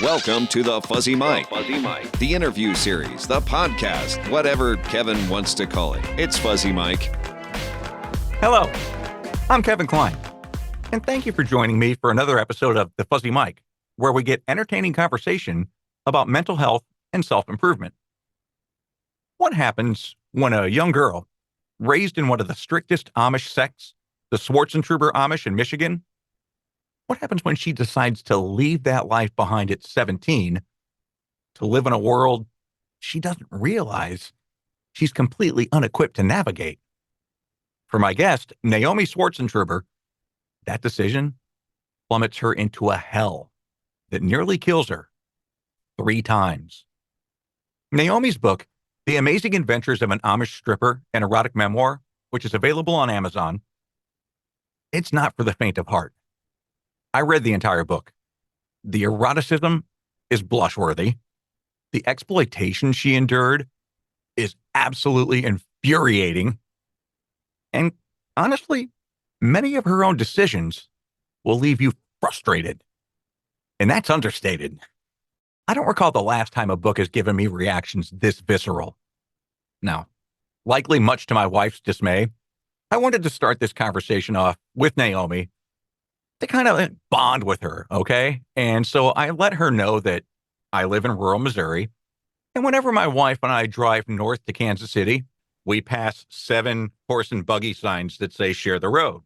Welcome to the Fuzzy Mike, the interview series, the podcast, whatever Kevin wants to call it. It's Fuzzy Mike. Hello, I'm Kevin Klein, and thank you for joining me for another episode of The Fuzzy Mike, where we get entertaining conversation about mental health and self-improvement. What happens when a young girl, raised in one of the strictest Amish sects, the Swartzentruber Amish in Michigan, what happens when she decides to leave that life behind at 17 to live in a world she doesn't realize she's completely unequipped to navigate? For my guest, Naomi Swarzentruber, that decision plummets her into a hell that nearly kills her 3 times. Naomi's book, The Amazing Adventures of an Amish Stripper, an erotic memoir, which is available on Amazon, it's not for the faint of heart. I read the entire book. The eroticism is blushworthy. The exploitation she endured is absolutely infuriating. And honestly, many of her own decisions will leave you frustrated. And that's understated. I don't recall the last time a book has given me reactions this visceral. Now, likely much to my wife's dismay, I wanted to start this conversation off with Naomi to kind of bond with her, okay? And so I let her know that I live in rural Missouri, and whenever my wife and I drive north to Kansas City, we pass 7 horse and buggy signs that say share the road.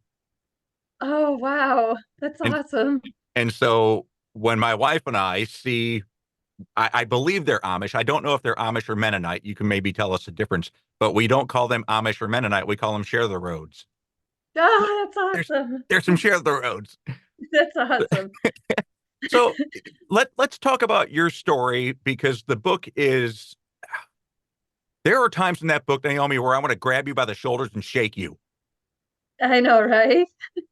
Oh, wow. That's And, awesome. and so when my wife and I see, I believe they're Amish. I don't know if they're Amish or Mennonite. You can maybe tell us the difference, but we don't call them Amish or Mennonite. We call them share the roads. Oh, that's awesome. There's some share the roads. That's awesome. So let's talk about your story, because the book is, there are times in that book, Naomi, where I want to grab you by the shoulders and shake you. I know, right?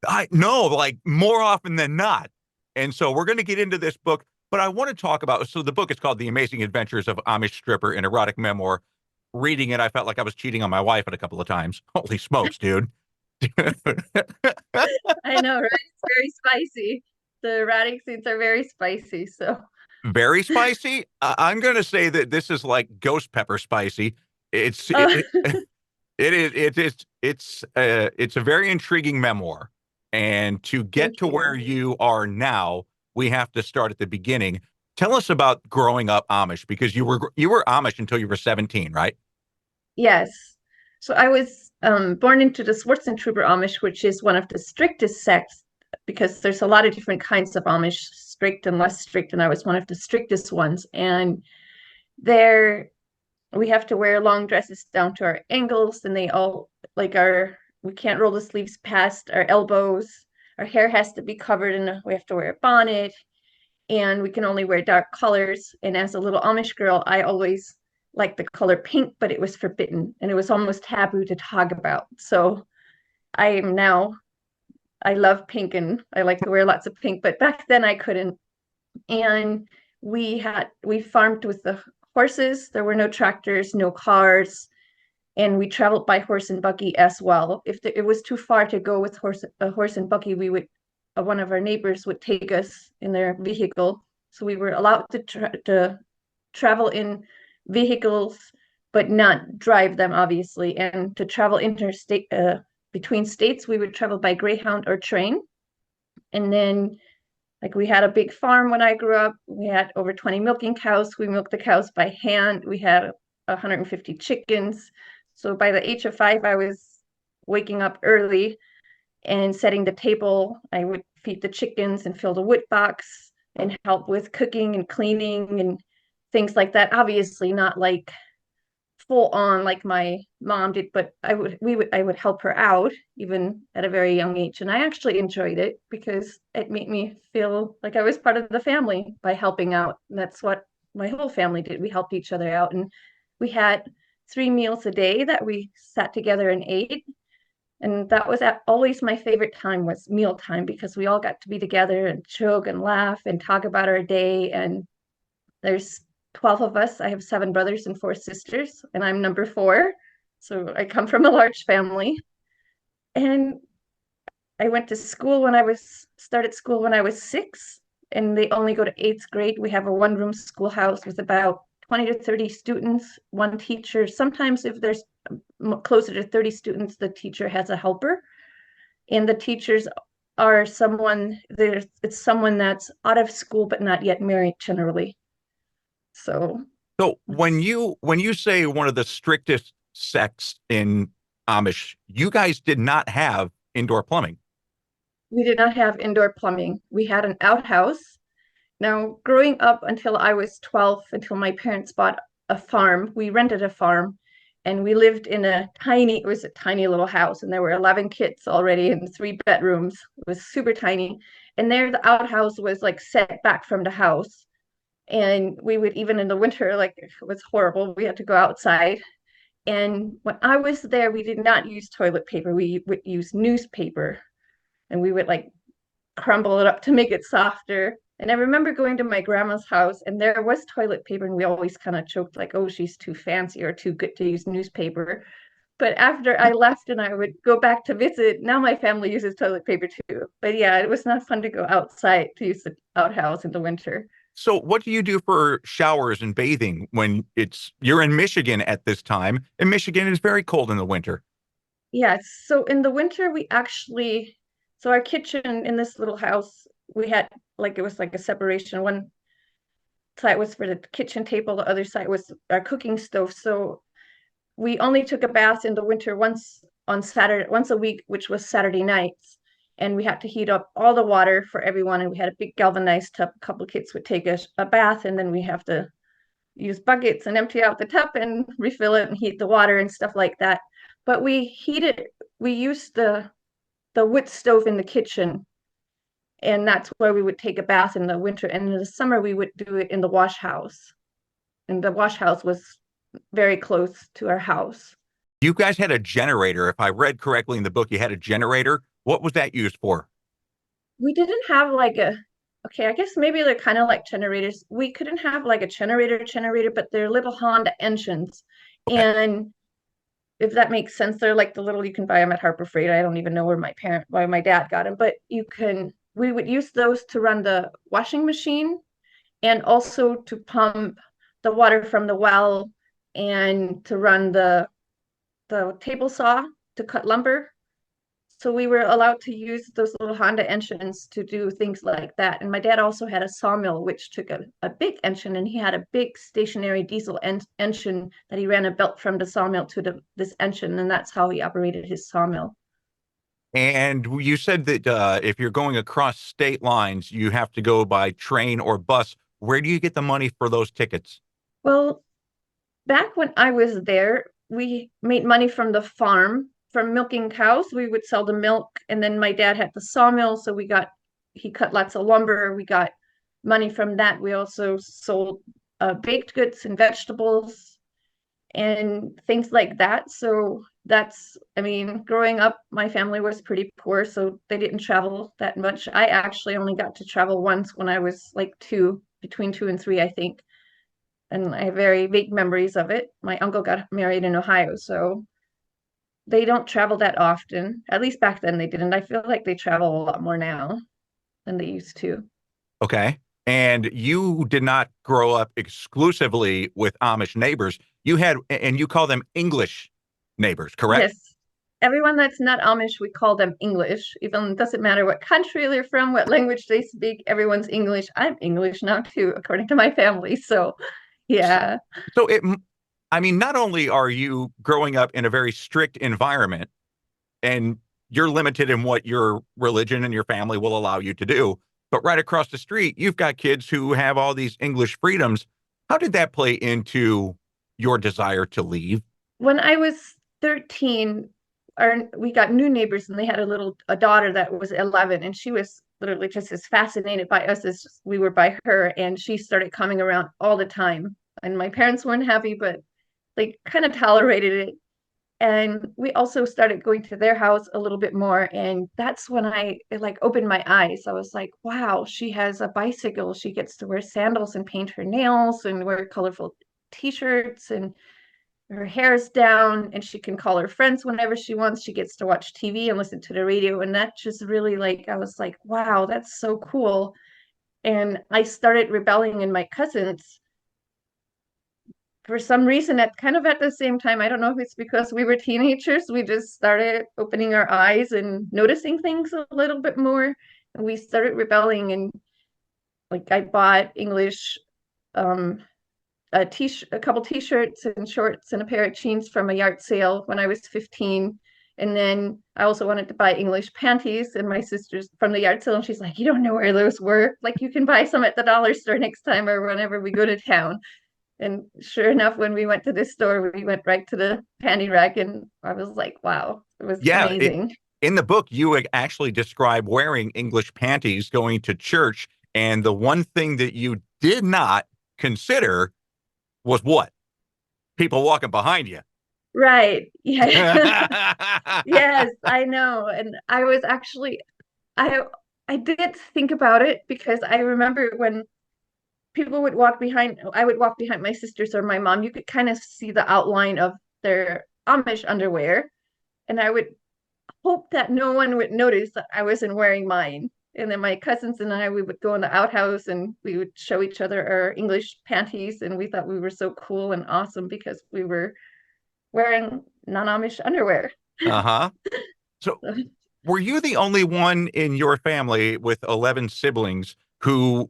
I know, like more often than not. And so we're going to get into this book, but I want to talk about, so the book is called The Amazing Adventures of Amish Stripper, an erotic memoir. Reading it, I felt like I was cheating on my wife a couple of times. Holy smokes, dude. I know, right? It's very spicy. The erotic scenes are very spicy. So, Very spicy. I'm going to say that this is like ghost pepper spicy. It's oh, it's a very intriguing memoir, and to get thank to you. where you are now, we have to start at the beginning. Tell us about growing up Amish, because you were Amish until you were 17, right? Yes. So I was born into the Swartzentruber Amish, which is one of the strictest sects because there's a lot of different kinds of Amish, strict and less strict, and I was one of the strictest ones. And there we have to wear long dresses down to our ankles, and they all we can't roll the sleeves past our elbows. Our hair has to be covered, and we have to wear a bonnet, and we can only wear dark colors. And as a little Amish girl, I always liked the color pink, but it was forbidden and it was almost taboo to talk about. So I love pink and I like to wear lots of pink, but back then I couldn't. And we farmed with the horses. There were no tractors, no cars, and we traveled by horse and buggy as well. If it was too far to go with a horse and buggy, we would one of our neighbors would take us in their vehicle. So we were allowed to travel in vehicles, but not drive them, obviously. And to travel interstate between states, we would travel by Greyhound or train. And then like we had a big farm when I grew up. We had over 20 milking cows. We milked the cows by hand. We had 150 chickens. So by the age of 5, I was waking up early and setting the table. I would feed the chickens and fill the wood box and help with cooking and cleaning and things like that. Obviously not like full on like my mom did, but I would help her out even at a very young age. And I actually enjoyed it because it made me feel like I was part of the family by helping out. And that's what my whole family did. We helped each other out, and we had 3 meals a day that we sat together and ate. And that was always my favorite time, was mealtime, because we all got to be together and joke and laugh and talk about our day. And there's 12 of us. I have 7 brothers and 4 sisters, and I'm number 4. So I come from a large family. And I went to school started school when I was 6. and they only go to eighth grade. We have a one-room schoolhouse with about 20 to 30 students, one teacher. Sometimes if there's closer to 30 students, the teacher has a helper. And the teachers are it's someone that's out of school but not yet married generally. So when you say one of the strictest sects in Amish, you guys did not have indoor plumbing. We did not have indoor plumbing. We had an outhouse. Now, growing up until I was 12, until my parents bought a farm, we rented a farm and we lived in it was a tiny little house, and there were 11 kids already in 3 bedrooms. It was super tiny. And there, the outhouse was like set back from the house. And we would, even in the winter, like it was horrible. We had to go outside. And when I was there, we did not use toilet paper. We would use newspaper, and we would like crumble it up to make it softer. And I remember going to my grandma's house and there was toilet paper, and we always kind of joked like, oh, she's too fancy or too good to use newspaper. But after I left and I would go back to visit, now my family uses toilet paper too. But yeah, it was not fun to go outside to use the outhouse in the winter. So what do you do for showers and bathing when you're in Michigan at this time, and Michigan is very cold in the winter? Yes. So in the winter, so our kitchen in this little house, we had like, it was like a separation. One side was for the kitchen table, the other side was our cooking stove. So we only took a bath in the winter once a week, which was Saturday nights. And we had to heat up all the water for everyone. And we had a big galvanized tub. A couple of kids would take a bath, and then we have to use buckets and empty out the tub and refill it and heat the water and stuff like that. But we used the wood stove in the kitchen, and that's where we would take a bath in the winter. And in the summer, we would do it in the wash house. And the wash house was very close to our house. You guys had a generator. If I read correctly in the book, you had a generator. What was that used for? We didn't have okay, I guess maybe they're kind of like generators. We couldn't have like a generator, but they're little Honda engines. Okay. And if that makes sense, they're like the little, you can buy them at Harbor Freight. I don't even know why my dad got them, but we would use those to run the washing machine and also to pump the water from the well and to run the table saw to cut lumber. So we were allowed to use those little Honda engines to do things like that. And my dad also had a sawmill, which took a big engine, and he had a big stationary diesel engine that he ran a belt from the sawmill to this engine, and that's how he operated his sawmill. And you said that if you're going across state lines, you have to go by train or bus. Where do you get the money for those tickets? Well, back when I was there, we made money from the farm, from milking cows. We would sell the milk, and then my dad had the sawmill, so he cut lots of lumber. We got money from that. We also sold baked goods and vegetables and things like that. So I mean, growing up, my family was pretty poor, so they didn't travel that much. I actually only got to travel once when I was like between 2 and 3, I think. And I have very vague memories of it. My uncle got married in Ohio, so they don't travel that often. At least back then they didn't. I feel like they travel a lot more now than they used to. Okay. And you did not grow up exclusively with Amish neighbors. And you call them English neighbors, correct? Yes. Everyone that's not Amish, we call them English. Even it doesn't matter what country they're from, what language they speak, everyone's English. I'm English now too, according to my family. So, yeah. So I mean, not only are you growing up in a very strict environment and you're limited in what your religion and your family will allow you to do, but right across the street, you've got kids who have all these English freedoms. How did that play into your desire to leave? When I was 13, we got new neighbors, and they had a daughter that was 11, and she was literally just as fascinated by us as we were by her, and she started coming around all the time. And my parents weren't happy, but they kind of tolerated it. And we also started going to their house a little bit more, and that's when it like opened my eyes. I was like, wow, she has a bicycle, she gets to wear sandals and paint her nails and wear colorful t-shirts, and her hair's down, and she can call her friends whenever she wants. She gets to watch TV and listen to the radio. And that just really, like, I was like, wow, that's so cool. And I started rebelling, and my cousins, for some reason, at the same time, I don't know if it's because we were teenagers, we just started opening our eyes and noticing things a little bit more. And we started rebelling, and like I bought English um a couple t-shirts and shorts and a pair of jeans from a yard sale when I was 15. And then I also wanted to buy English panties, and my sister's from the yard sale, and she's like, you don't know where those were. Like, you can buy some at the dollar store next time or whenever we go to town. And sure enough, when we went to this store, we went right to the panty rack, and I was like, wow, it was Yeah, amazing. in the book, you actually describe wearing English panties, going to church, and the one thing that you did not consider was what? People walking behind you. Right. Yeah. Yes, I know. And I was actually I I did think about it, because I remember when people would walk behind, I would walk behind my sisters or my mom, you could kind of see the outline of their Amish underwear. And I would hope that no one would notice that I wasn't wearing mine. And then my cousins and I, we would go in the outhouse and we would show each other our English panties. And we thought we were so cool and awesome because we were wearing non-Amish underwear. Uh-huh. So were you the only one in your family with 11 siblings who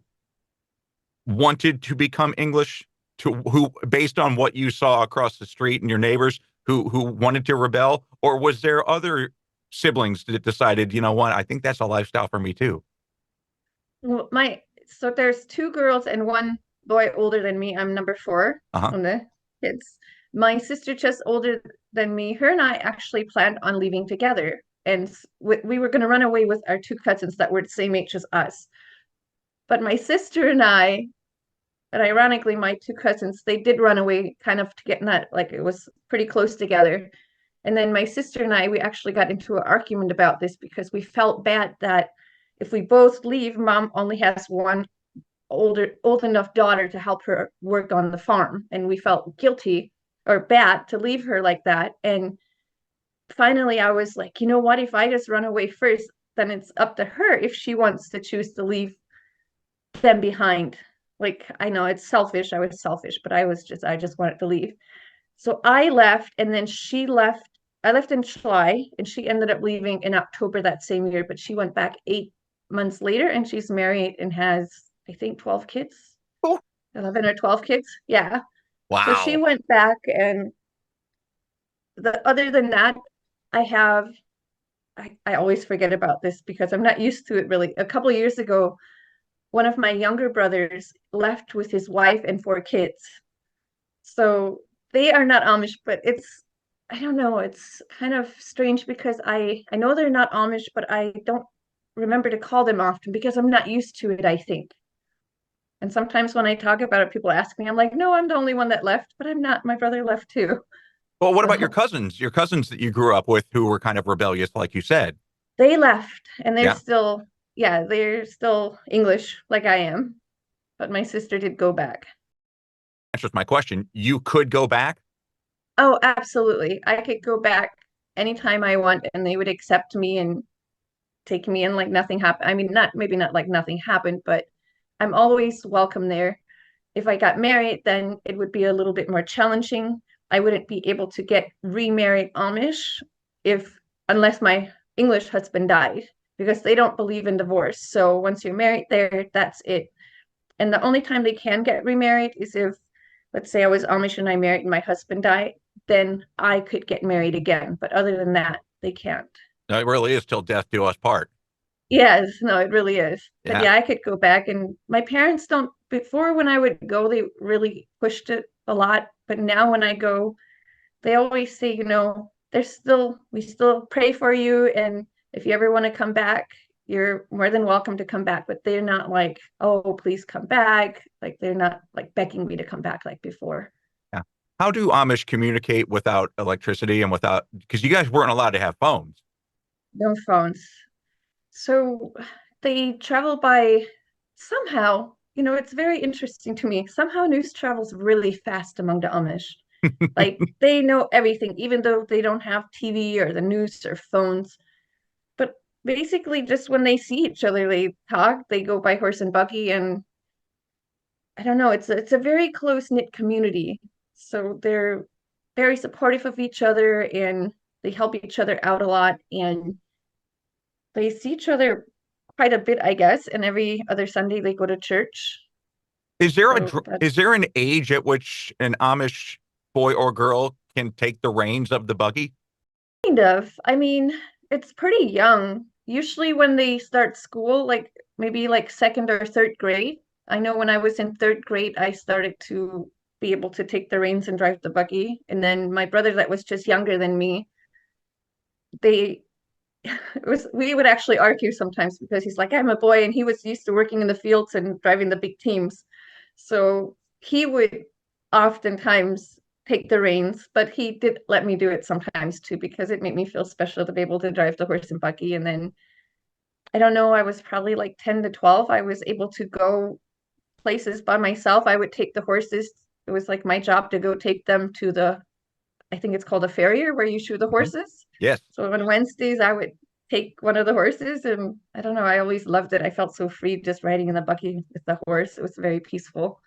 wanted to become English, to who, based on what you saw across the street and your neighbors who wanted to rebel? Or was there other siblings that decided, you know what, I think that's a lifestyle for me too? Well, so there's two girls and one boy older than me. I'm number four Uh-huh. on the kids. My sister just older than me. Her and I actually planned on leaving together, and we were going to run away with our two cousins that were the same age as us. But my sister and I, and ironically, my two cousins, they did run away kind of to get not like it was pretty close together. And then my sister and I, we actually got into an argument about this because we felt bad that if we both leave, mom only has one old enough daughter to help her work on the farm. And we felt guilty or bad to leave her like that. And finally, I was like, you know what? If I just run away first, then it's up to her if she wants to choose to leave them behind. Like, I know it's selfish. I was selfish, but I just wanted to leave. So I left, and then she left. I left in July, and she ended up leaving in October that same year, but she went back 8 months later, and she's married and has, I think, 12 kids, Oh, 11 or 12 kids. Yeah. So she wow. went back, and other than that, I have, I always forget about this because I'm not used to it really. A couple of years ago, one of my younger brothers left with his wife and 4 kids. So they are not Amish, but I don't know, it's kind of strange because I know they're not Amish, but I don't remember to call them often because I'm not used to it, I think. And sometimes when I talk about it, people ask me, I'm like, no, I'm the only one that left, but I'm not. My brother left too. Well, what about your So cousins? Your cousins that you grew up with who were kind of rebellious, like you said. they left, and Yeah, they're still English like I am. But my sister did go back. answers my question. You could go back. Oh, absolutely. I could go back anytime I want, and they would accept me and take me in like nothing happened. I mean, not maybe not like nothing happened, but I'm always welcome there. If I got married, then it would be a little bit more challenging. I wouldn't be able to get remarried Amish if unless my English husband died, because they don't believe in divorce. So once you're married there, that's it. And the only time they can get remarried is if, let's say I was Amish and I married and my husband died, then I could get married again. But other than that, they can't. No, it really is till death do us part. Yes, no, it really is. But Yeah. yeah, I could go back, and my parents don't, before when I would go, they really pushed it a lot. But now when I go, they always say, we still pray for you. And if you ever want to come back, you're more than welcome to come back. But they're not like, oh, please come back. Like they're not like begging me to come back like before. Yeah. How do Amish communicate without electricity and without, because you guys weren't allowed to have phones? No phones. So they travel by somehow, it's very interesting to me. Somehow news travels really fast among the Amish. Like they know everything, even though they don't have TV or the news or phones. But basically just when they see each other, they talk, they go by horse and buggy, and I don't know, it's a very close-knit community. So they're very supportive of each other and they help each other out a lot and they see each other quite a bit, I guess, and every other Sunday they go to church. So that's is there an age at which an Amish boy or girl can take the reins of the buggy? kind of, I mean, it's pretty young. Usually when they start school, like maybe like second or third grade. I know when I was in third grade, I started to be able to take the reins and drive the buggy. And then my brother that was just younger than me, they it was we would actually argue sometimes because he's like, I'm a boy, and he was used to working in the fields and driving the big teams. So he would oftentimes take the reins, but he did let me do it sometimes too, because it made me feel special to be able to drive the horse and buggy. And then I don't know, I was probably like 10 to 12. I was able to go places by myself. I would take the horses. It was like my job to go take them to I think it's called a farrier where you shoe the Mhm. horses. Yes. So on Wednesdays, I would take one of the horses, and I don't know, I always loved it. I felt so free just riding in the buggy with the horse. It was very peaceful.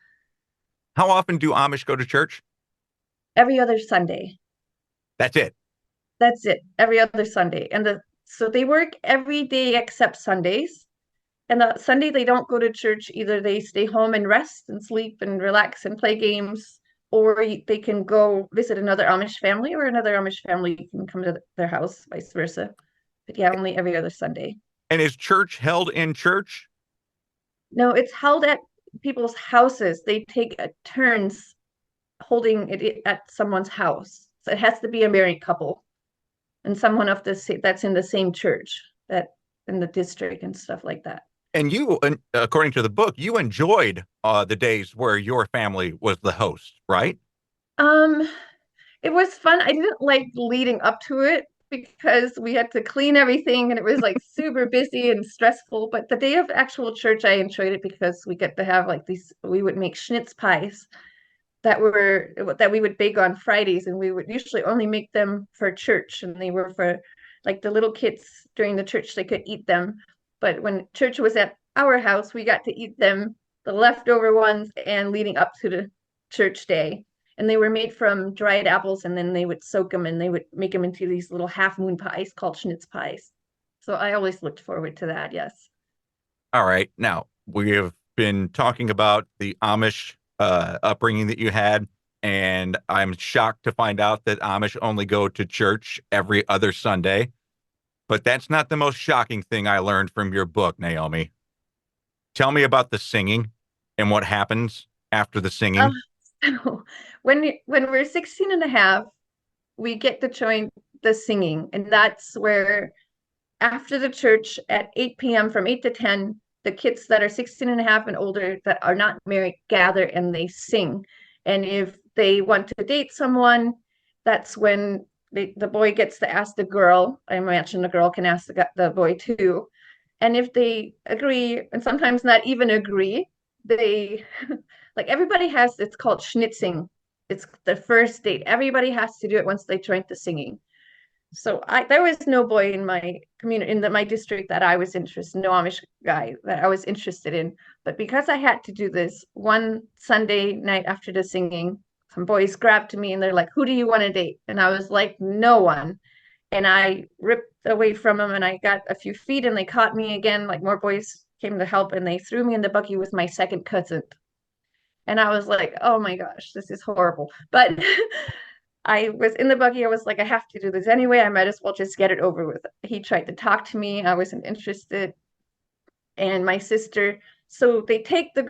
How often do Amish go to church? Every other Sunday. That's it. That's it. Every other Sunday. So they work every day except Sundays. And the Sunday they don't go to church. Either they stay home and rest and sleep and relax and play games, or they can go visit another Amish family, or another Amish family can come to their house, vice versa. But yeah, only every other Sunday. And is church held in church? No, it's held at people's houses. They take turns holding it at someone's house. So it has to be a married couple and someone of that's in the same church, that in the district and stuff like that. And according to the book, you enjoyed the days where your family was the host, right? Um, it was fun. I didn't like leading up to it because we had to clean everything and it was like super busy and stressful. But the day of actual church, I enjoyed it because we get to have like we would make schnitz pies that we would bake on Fridays, and we would usually only make them for church, and they were for like the little kids during the church, they could eat them. But when church was at our house, we got to eat them, the leftover ones, and leading up to the church day. And they were made from dried apples, and then they would soak them and they would make them into these little half moon pies called schnitz pies. So I always looked forward to that, yes. All right. Now, we have been talking about the Amish upbringing that you had, and I'm shocked to find out that Amish only go to church every other Sunday. But that's not the most shocking thing I learned from your book, Naomi. Tell me about the singing and what happens after the singing. So when we're 16 and a half, we get to join the singing, and that's where after the church at 8 p.m. from 8 to 10, the kids that are 16 and a half and older that are not married gather and they sing. And if they want to date someone, that's when the boy gets to ask the girl. I imagine the girl can ask the boy too. And if they agree, and sometimes not even agree, they like everybody has, it's called schnitzing. It's the first date. Everybody has to do it once they join the singing. So there was no boy in my community my district that I was interested, no Amish guy that I was interested in. But because I had to do this one Sunday night after the singing, some boys grabbed me and they're like, "Who do you want to date?" And I was like, "No one." And I ripped away from them and I got a few feet and they caught me again. Like more boys came to help and they threw me in the buggy with my second cousin. And I was like, "Oh my gosh, this is horrible." But I was in the buggy. I was like, I have to do this anyway. I might as well just get it over with. He tried to talk to me. I wasn't interested. And my sister, so they take the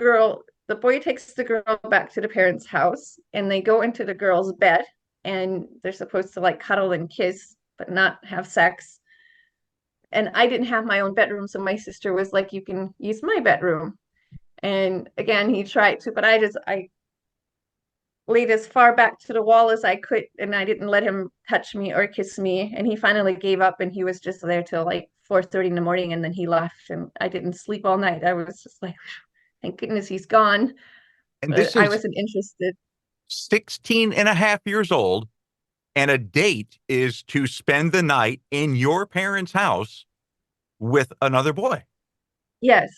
boy takes the girl back to the parents' house and they go into the girl's bed and they're supposed to like cuddle and kiss, but not have sex. And I didn't have my own bedroom. So my sister was like, you can use my bedroom. And again, he tried to, but I laid as far back to the wall as I could, and I didn't let him touch me or kiss me. And he finally gave up, and he was just there till like 4:30 in the morning, and then he left, and I didn't sleep all night. I was just like, thank goodness he's gone. And But this I is wasn't interested. 16 and a half years old, and a date is to spend the night in your parents' house with another boy. Yes.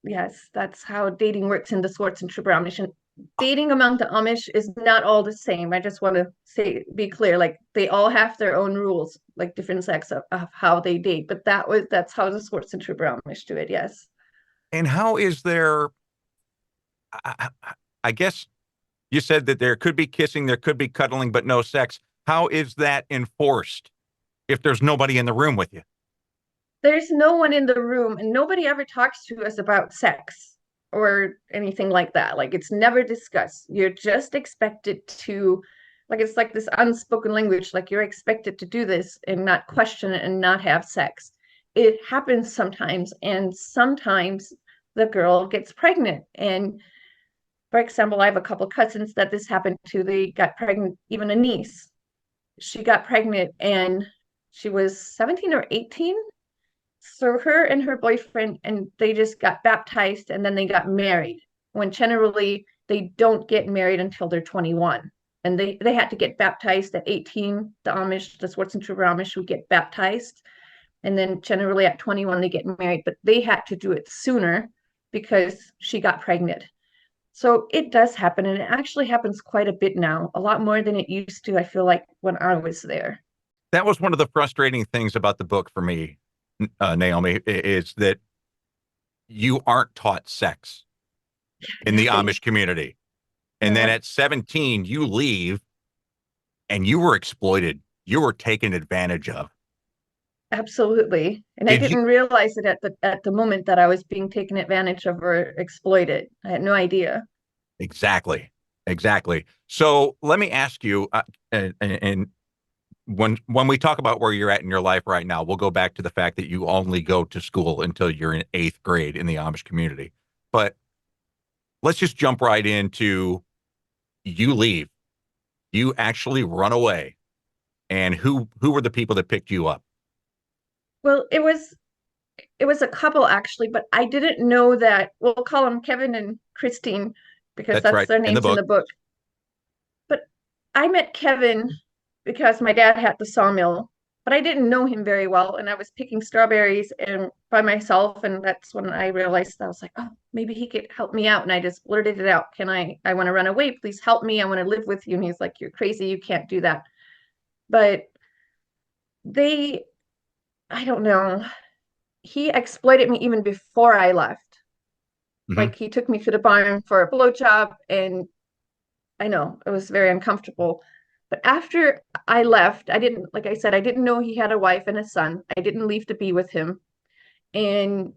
Yes, that's how dating works in the Swartzentruber Amish. And dating among the Amish is not all the same. I just want to be clear, like they all have their own rules, like different sects of how they date. But that's how the Swartzentruber Amish do it. Yes. And how is there, I guess you said that there could be kissing, there could be cuddling, but no sex. How is that enforced if there's nobody in the room with you? There's no one in the room, and nobody ever talks to us about sex or anything like that. Like it's never discussed. You're just expected to, like, it's like this unspoken language, like you're expected to do this and not question it and not have sex. It happens sometimes, and sometimes the girl gets pregnant. And for example, I have a couple cousins that this happened to. They got pregnant, even a niece. She got pregnant and she was 17 or 18. So her and her boyfriend, and they just got baptized and then they got married, when generally they don't get married until they're 21. And they had to get baptized at 18. The Amish, the Swartzentruber Amish would get baptized. And then generally at 21, they get married, but they had to do it sooner because she got pregnant. So it does happen. And it actually happens quite a bit now, a lot more than it used to, I feel like, when I was there. That was one of the frustrating things about the book for me, Naomi, is that you aren't taught sex in the Amish community. And then at 17, you leave and you were exploited. You were taken advantage of. Absolutely. And I didn't realize it at the moment that I was being taken advantage of or exploited. I had no idea. Exactly. So let me ask you, and when we talk about where you're at in your life right now, we'll go back to the fact that you only go to school until you're in 8th grade in the Amish community. But let's just jump right into you leave. You actually run away. And who were the people that picked you up? Well, it was a couple actually, but I didn't know that. We'll call them Kevin and Christine because That's that's right, their in the names in book. the book. But I met Kevin because my dad had the sawmill, but I didn't know him very well, and I was picking strawberries and by myself, and that's when I realized I was like, oh, maybe he could help me out, and I just blurted it out. I want to run away. Please help me. I want to live with you. And he's like, you're crazy. You can't do that. But they, I don't know. He exploited me even before I left. Mm-hmm. Like he took me to the barn for a blowjob, and I know it was very uncomfortable. But after I left, I didn't, like I said, I didn't know he had a wife and a son. I didn't leave to be with him. And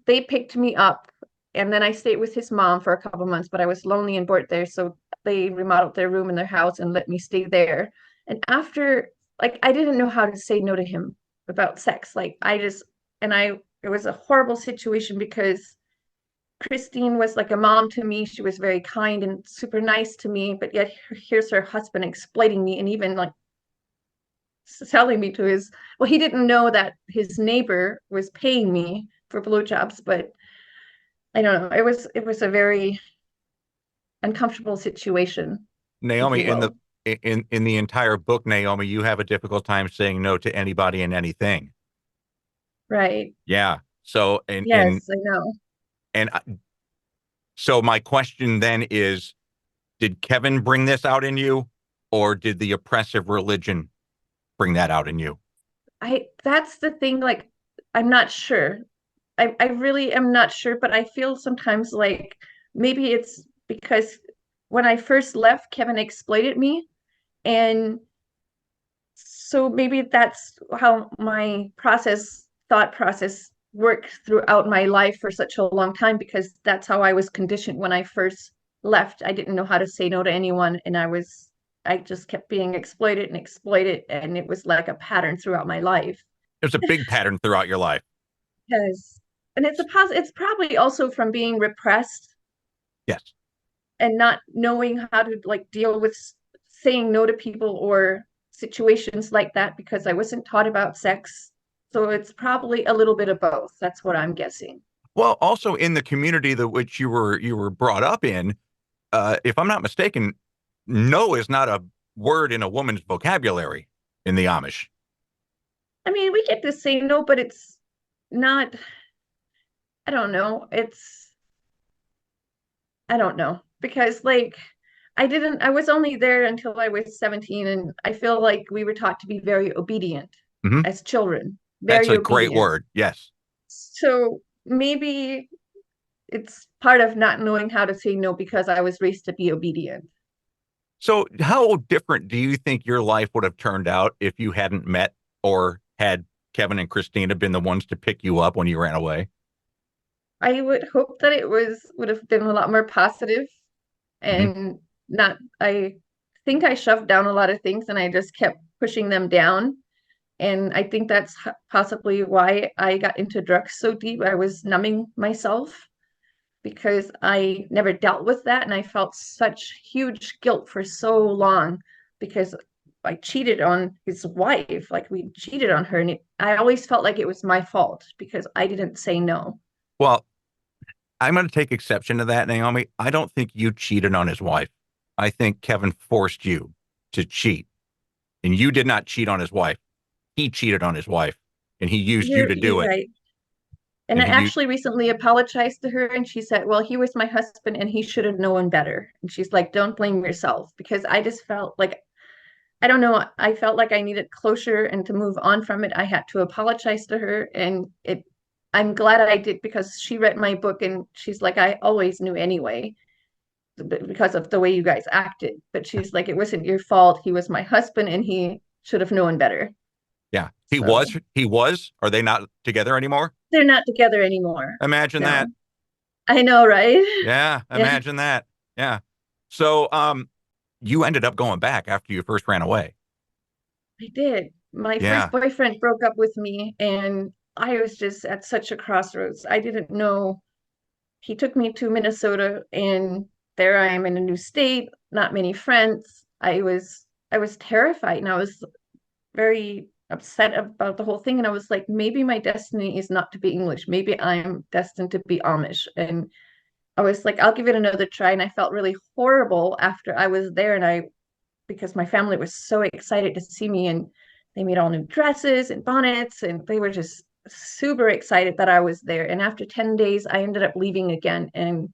they picked me up. And then I stayed with his mom for a couple months, but I was lonely and bored there. So they remodeled their room in their house and let me stay there. And after, like, I didn't know how to say no to him about sex. Like, it was a horrible situation because Christine was like a mom to me. She was very kind and super nice to me, but yet here's her husband exploiting me and even like selling me to his, well, he didn't know that his neighbor was paying me for blowjobs, but I don't know. It was a very uncomfortable situation, if Naomi, you will. in the entire book, Naomi, you have a difficult time saying no to anybody and anything. Right. Yeah. So Yes, I know. and so my question then is, did Kevin bring this out in you, or did the oppressive religion bring that out in you? That's the thing, like I'm not sure. I really am not sure, but I feel sometimes like maybe it's because when I first left, Kevin exploited me. And so maybe that's how my thought process worked throughout my life for such a long time, because that's how I was conditioned when I first left. I didn't know how to say no to anyone, and I just kept being exploited, and it was like a pattern throughout my life. There's a big pattern throughout your life. Yes. And it's probably also from being repressed Yes. and not knowing how to like deal with saying no to people or situations like that, because I wasn't taught about sex. So it's probably a little bit of both. That's what I'm guessing. Well, also in the community that which you were brought up in, if I'm not mistaken, no is not a word in a woman's vocabulary in the Amish. I mean, we get to say no, but not, I don't know. I don't know because like I was only there until I was 17, and I feel like we were taught to be very obedient Hmm. as children, That's very a great obedient. word. Yes. So maybe it's part of not knowing how to say no because I was raised to be obedient. So, how different do you think your life would have turned out if you hadn't met or had Kevin and Christina been the ones to pick you up when you ran away? I would hope that it would have been a lot more positive Hmm. and not I think I shoved down a lot of things and I just kept pushing them down. And I think that's possibly why I got into drugs so deep. I was numbing myself because I never dealt with that. And I felt such huge guilt for so long because I cheated on his wife. Like we cheated on her. And I always felt like it was my fault because I didn't say no. Well, I'm going to take exception to that, Naomi. I don't think you cheated on his wife. I think Kevin forced you to cheat, and you did not cheat on his wife. He cheated on his wife, and he used you to You're do it. right. And And I he, you, actually recently apologized to her and she said, well, he was my husband and he should have known better. And she's like, don't blame yourself because I just felt like, I don't know, I felt like I needed closure and to move on from it. I had to apologize to her and I'm glad I did because she read my book and she's like, I always knew anyway because of the way you guys acted. But she's like, it wasn't your fault. He was my husband and he should have known better. yeah, So he was. Are they not together anymore? they're not together anymore. Imagine that. No, I know, right? Yeah, Yeah. imagine that. Yeah. So, you ended up going back after you first ran away. I did. My first Yeah. boyfriend broke up with me, and I was just at such a crossroads. I didn't know. He took me to Minnesota, and there I am in a new state, not many friends. I was terrified, and I was very upset about the whole thing. And I was like, maybe my destiny is not to be English. Maybe I'm destined to be Amish. And I was like, I'll give it another try. And I felt really horrible after I was there, and I because my family was so excited to see me and they made all new dresses and bonnets and they were just super excited that I was there. And after 10 days, I ended up leaving again. And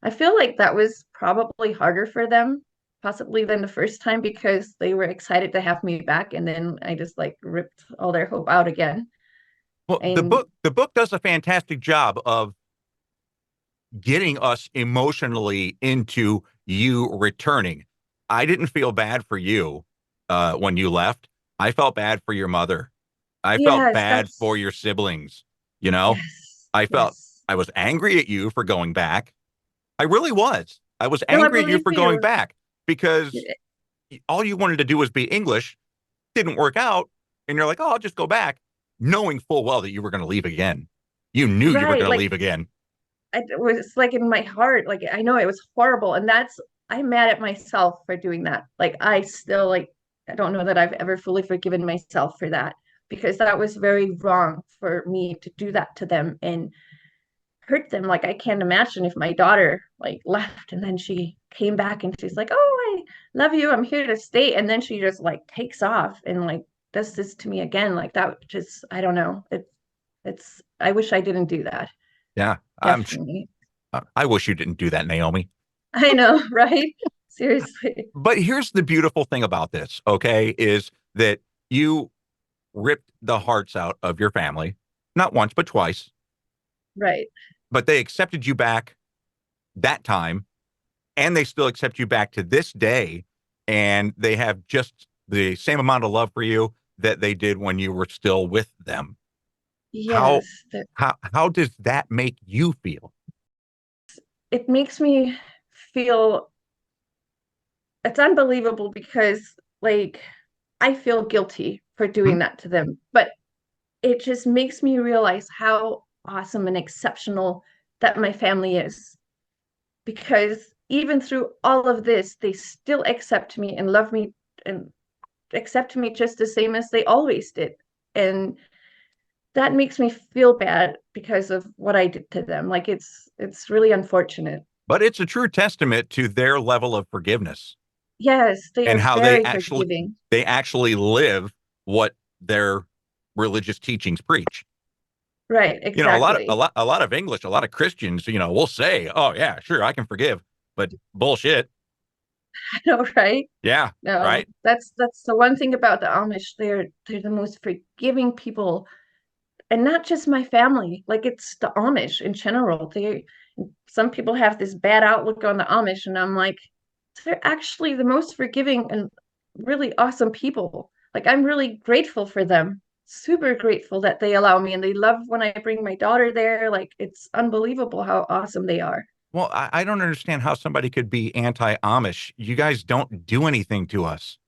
I feel like that was probably harder for them, possibly than the first time because they were excited to have me back. And then I just like ripped all their hope out again. Well, And the book does a fantastic job of getting us emotionally into you returning. I didn't feel bad for you when you left. I felt bad for your mother. I felt yes, bad for that's your siblings. You know, yes, I felt yes. I was angry at you for going back. I really was. I was No, I angry at you believe for going you. back because all you wanted to do was be English, didn't work out, and you're like, oh, I'll just go back, knowing full well that you were going to leave again. You knew you were Right. going to Like leave again. it was like in my heart, like I know it was horrible, and I'm mad at myself for doing that. Like I still like I don't know that I've ever fully forgiven myself for that because that was very wrong for me to do that to them and hurt them. Like I can't imagine if my daughter like left and then she came back and she's like, "Oh, I love you. I'm here to stay." And then she just like takes off and like does this to me again. Like that just I don't know. It's I wish I didn't do that. Yeah, Definitely. I wish you didn't do that, Naomi. I know, right? Seriously. But here's the beautiful thing about this, okay, is that you ripped the hearts out of your family, not once, but twice, Right. but they accepted you back that time, and they still accept you back to this day. And they have just the same amount of love for you that they did when you were still with them. How, Yes. That how does that make you feel? it makes me feel it's unbelievable because like I feel guilty for Hmm? doing that to them, but it just makes me realize how awesome and exceptional that my family is because even through all of this, they still accept me and love me and accept me just the same as they always did. And that makes me feel bad because of what I did to them. Like it's really unfortunate. But it's a true testament to their level of forgiveness Yes, they and are how very forgiving. they actually live what their religious teachings preach. Right, You know, exactly. a lot of English, a lot of Christians, you know, will say, "Oh yeah, sure, I can forgive," but bullshit. I know, right? Yeah, No, right. that's the one thing about the Amish. They're the most forgiving people, and not just my family. Like it's the Amish in general. They some people have this bad outlook on the Amish, and I'm like, they're actually the most forgiving and really awesome people. Like I'm really grateful for them. Super grateful that they allow me, and they love when I bring my daughter there. Like it's unbelievable how awesome they are. Well, I don't understand how somebody could be anti-Amish. You guys don't do anything to us.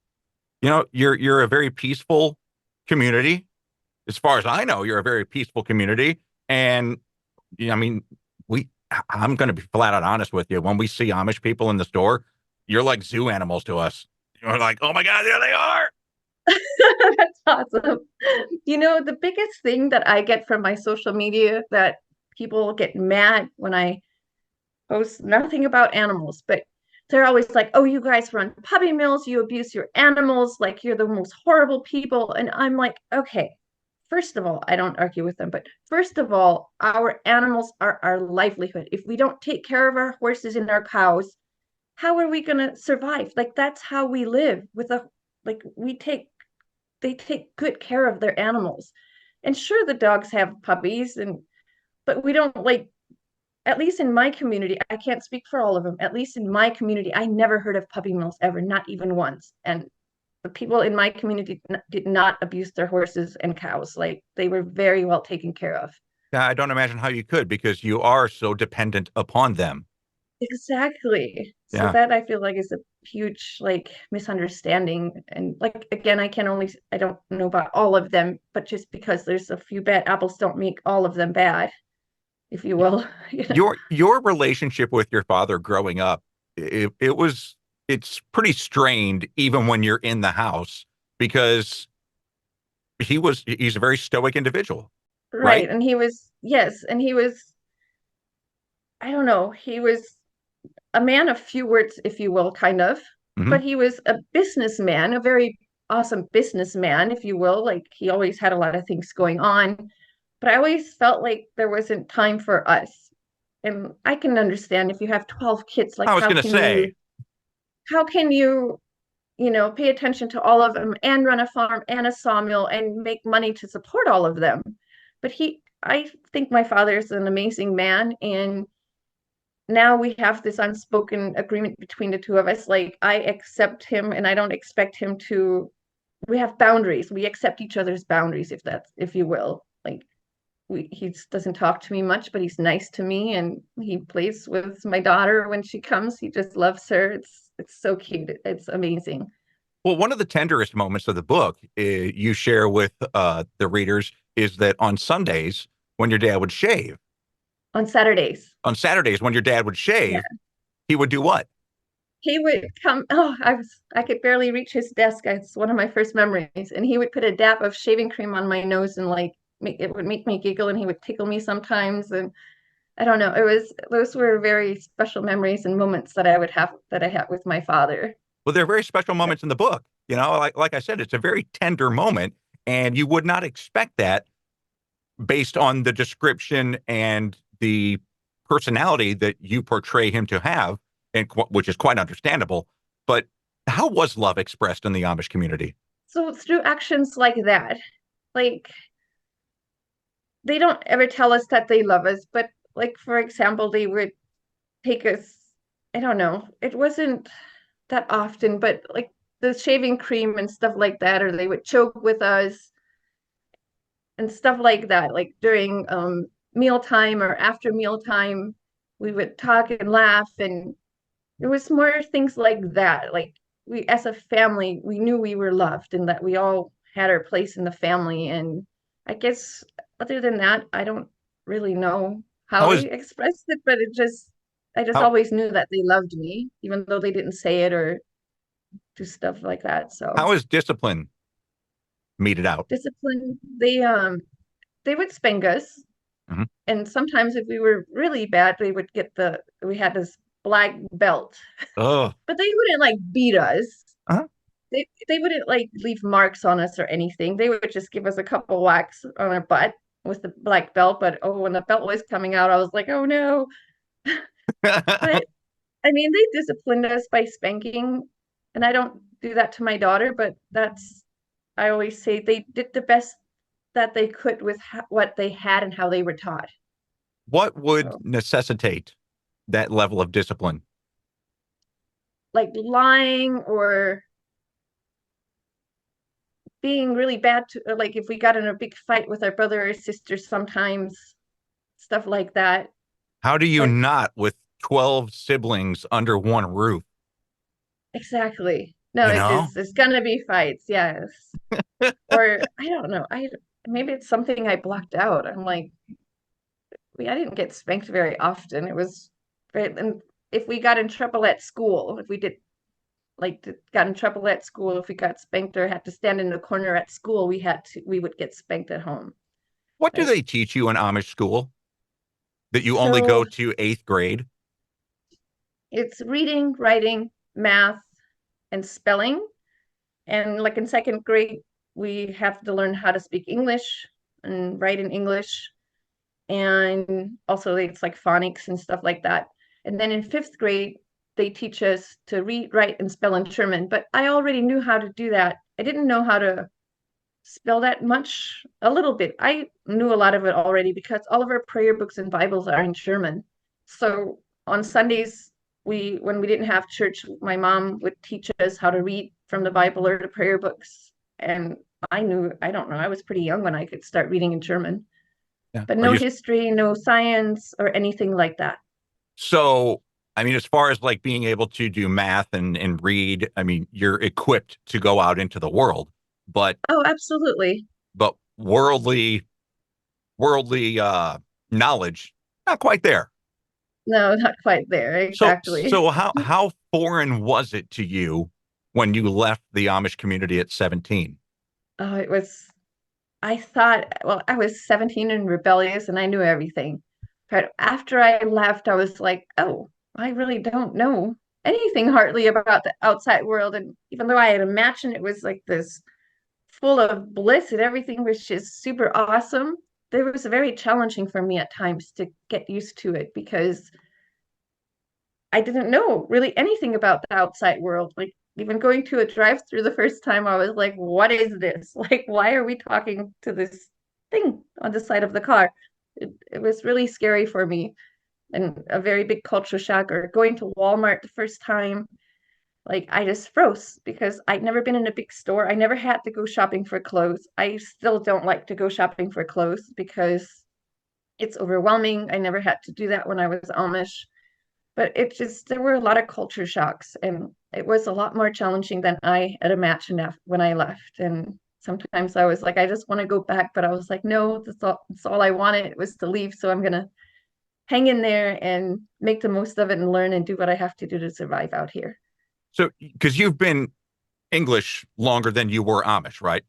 You know, you're a very peaceful community. As far as I know, you're a very peaceful community. And I mean, I'm going to be flat out honest with you. When we see Amish people in the store, you're like zoo animals to us. You're like, oh my God, there they are. That's awesome. You know, the biggest thing that I get from my social media that people get mad when I post nothing about animals, but they're always like, oh, you guys run puppy mills, you abuse your animals, like you're the most horrible people. And I'm like, okay, first of all, I don't argue with them, but first of all, our animals are our livelihood. If we don't take care of our horses and our cows, how are we going to survive? Like that's how we live with a like we take they take good care of their animals. And sure the dogs have puppies and but we don't like at least in my community, I can't speak for all of them. At least in my community, I never heard of puppy mills ever, not even once. And the people in my community did not abuse their horses and cows. Like they were very well taken care of. Yeah, I don't imagine how you could because you are so dependent upon them. Exactly. So Yeah. that I feel like is a huge like misunderstanding. And like again, I don't know about all of them, but just because there's a few bad apples don't make all of them bad, if you will. You know? Your relationship with your father growing up, it's pretty strained even when you're in the house because he's a very stoic individual, right? Right. And he was, yes, and he was, I don't know, he was a man of few words, if you will, kind of, Hmm. but he was a businessman, a very awesome businessman, if you will. Like he always had a lot of things going on, but I always felt like there wasn't time for us. And I can understand if you have 12 kids, like I was gonna say, how can you, you know, pay attention to all of them and run a farm and a sawmill and make money to support all of them? But I think my father is an amazing man, and now we have this unspoken agreement between the two of us. Like I accept him and I don't expect him to we have boundaries. We accept each other's boundaries if you will. Like he doesn't talk to me much, but he's nice to me and he plays with my daughter when she comes. He just loves her. It's so cute. It's amazing. well, one of the tenderest moments of the book you share with the readers is that on Sundays when your dad would shave, On Saturdays. on Saturdays when your dad would Yeah. shave, he would do what? He would come, oh, I could barely reach his desk. It's one of my first memories. And he would put a dab of shaving cream on my nose and like it would make me giggle and he would tickle me sometimes. And I don't know. It was those were very special memories and moments that I had with my father. Well, there are very special moments in the book. You know, like I said, it's a very tender moment, and you would not expect that based on the description and the personality that you portray him to have, and which is quite understandable. But how was love expressed in the Amish community? So through actions like that, like they don't ever tell us that they love us, but like for example, they would take us, I don't know, it wasn't that often, but like the shaving cream and stuff like that, or they would choke with us and stuff like that. Like during mealtime or after mealtime, we would talk and laugh, and it was more things like that. Like we, as a family, we knew we were loved and that we all had our place in the family. And I guess other than that, I don't really know how How they is expressed it, but I just how always knew that they loved me, even though they didn't say it or do stuff like that. So how is discipline meted out? discipline, they would spank us. Hmm. And sometimes if we were really bad, we had this black belt, Oh, but they wouldn't like beat us. uh-huh. They wouldn't like leave marks on us or anything. They would just give us a couple whacks on our butt with the black belt, but when the belt was coming out, I was like, oh no. But I mean, they disciplined us by spanking, and I don't do that to my daughter, but I always say they did the best that they could with what they had and how they were taught. What would So, necessitate that level of discipline? like lying or being really bad to, like if we got in a big fight with our brother or sister, sometimes stuff like that. How do you But not with 12 siblings under one roof? exactly. No, You know? it's gonna be fights, yes. Or I don't know. I maybe it's something I blocked out. I'm like, I didn't get spanked very often. It was very, and if we got in trouble at school, if we did got in trouble at school, if we got spanked or had to stand in the corner at school, we would get spanked at home. What do Like, they teach you in Amish school that you only so go to eighth grade? it's reading, writing, math, and spelling. And like in second grade, we have to learn how to speak English and write in English. And also it's like phonics and stuff like that. And then in fifth grade, they teach us to read, write, and spell in German. But I already knew how to do that. I didn't know how to spell that much, a little bit. I knew a lot of it already because all of our prayer books and Bibles are in German. So on Sundays, when we didn't have church, my mom would teach us how to read from the Bible or the prayer books. And I don't know, I was pretty young when I could start reading in German, Yeah. but Are no you history, no science, or anything like that. so? I mean, as far as like being able to do math and read, I mean, you're equipped to go out into the world, but Oh, absolutely. but worldly knowledge, not quite there. No, not quite there. So Exactly. so how foreign was it to you when you left the Amish community at 17? Oh, I thought, well, I was 17 and rebellious and I knew everything. But after I left, I was like, oh, I really don't know anything hardly about the outside world. And even though I had imagined it was like this full of bliss and everything was just super awesome, it was very challenging for me at times to get used to it because I didn't know really anything about the outside world. Like even going to a drive-through the first time, I was like, what is this? Like, why are we talking to this thing on the side of the car? It was really scary for me and a very big culture shock. Or going to Walmart the first time, like I just froze because I'd never been in a big store. I never had to go shopping for clothes. I still don't like to go shopping for clothes because it's overwhelming. I never had to do that when I was Amish, but there were a lot of culture shocks and it was a lot more challenging than I had imagined when I left. And sometimes I was like, I just want to go back, but I was like, no, that's all I wanted was to leave. So I'm gonna hang in there and make the most of it and learn and do what I have to do to survive out here. So because you've been English longer than you were Amish, right?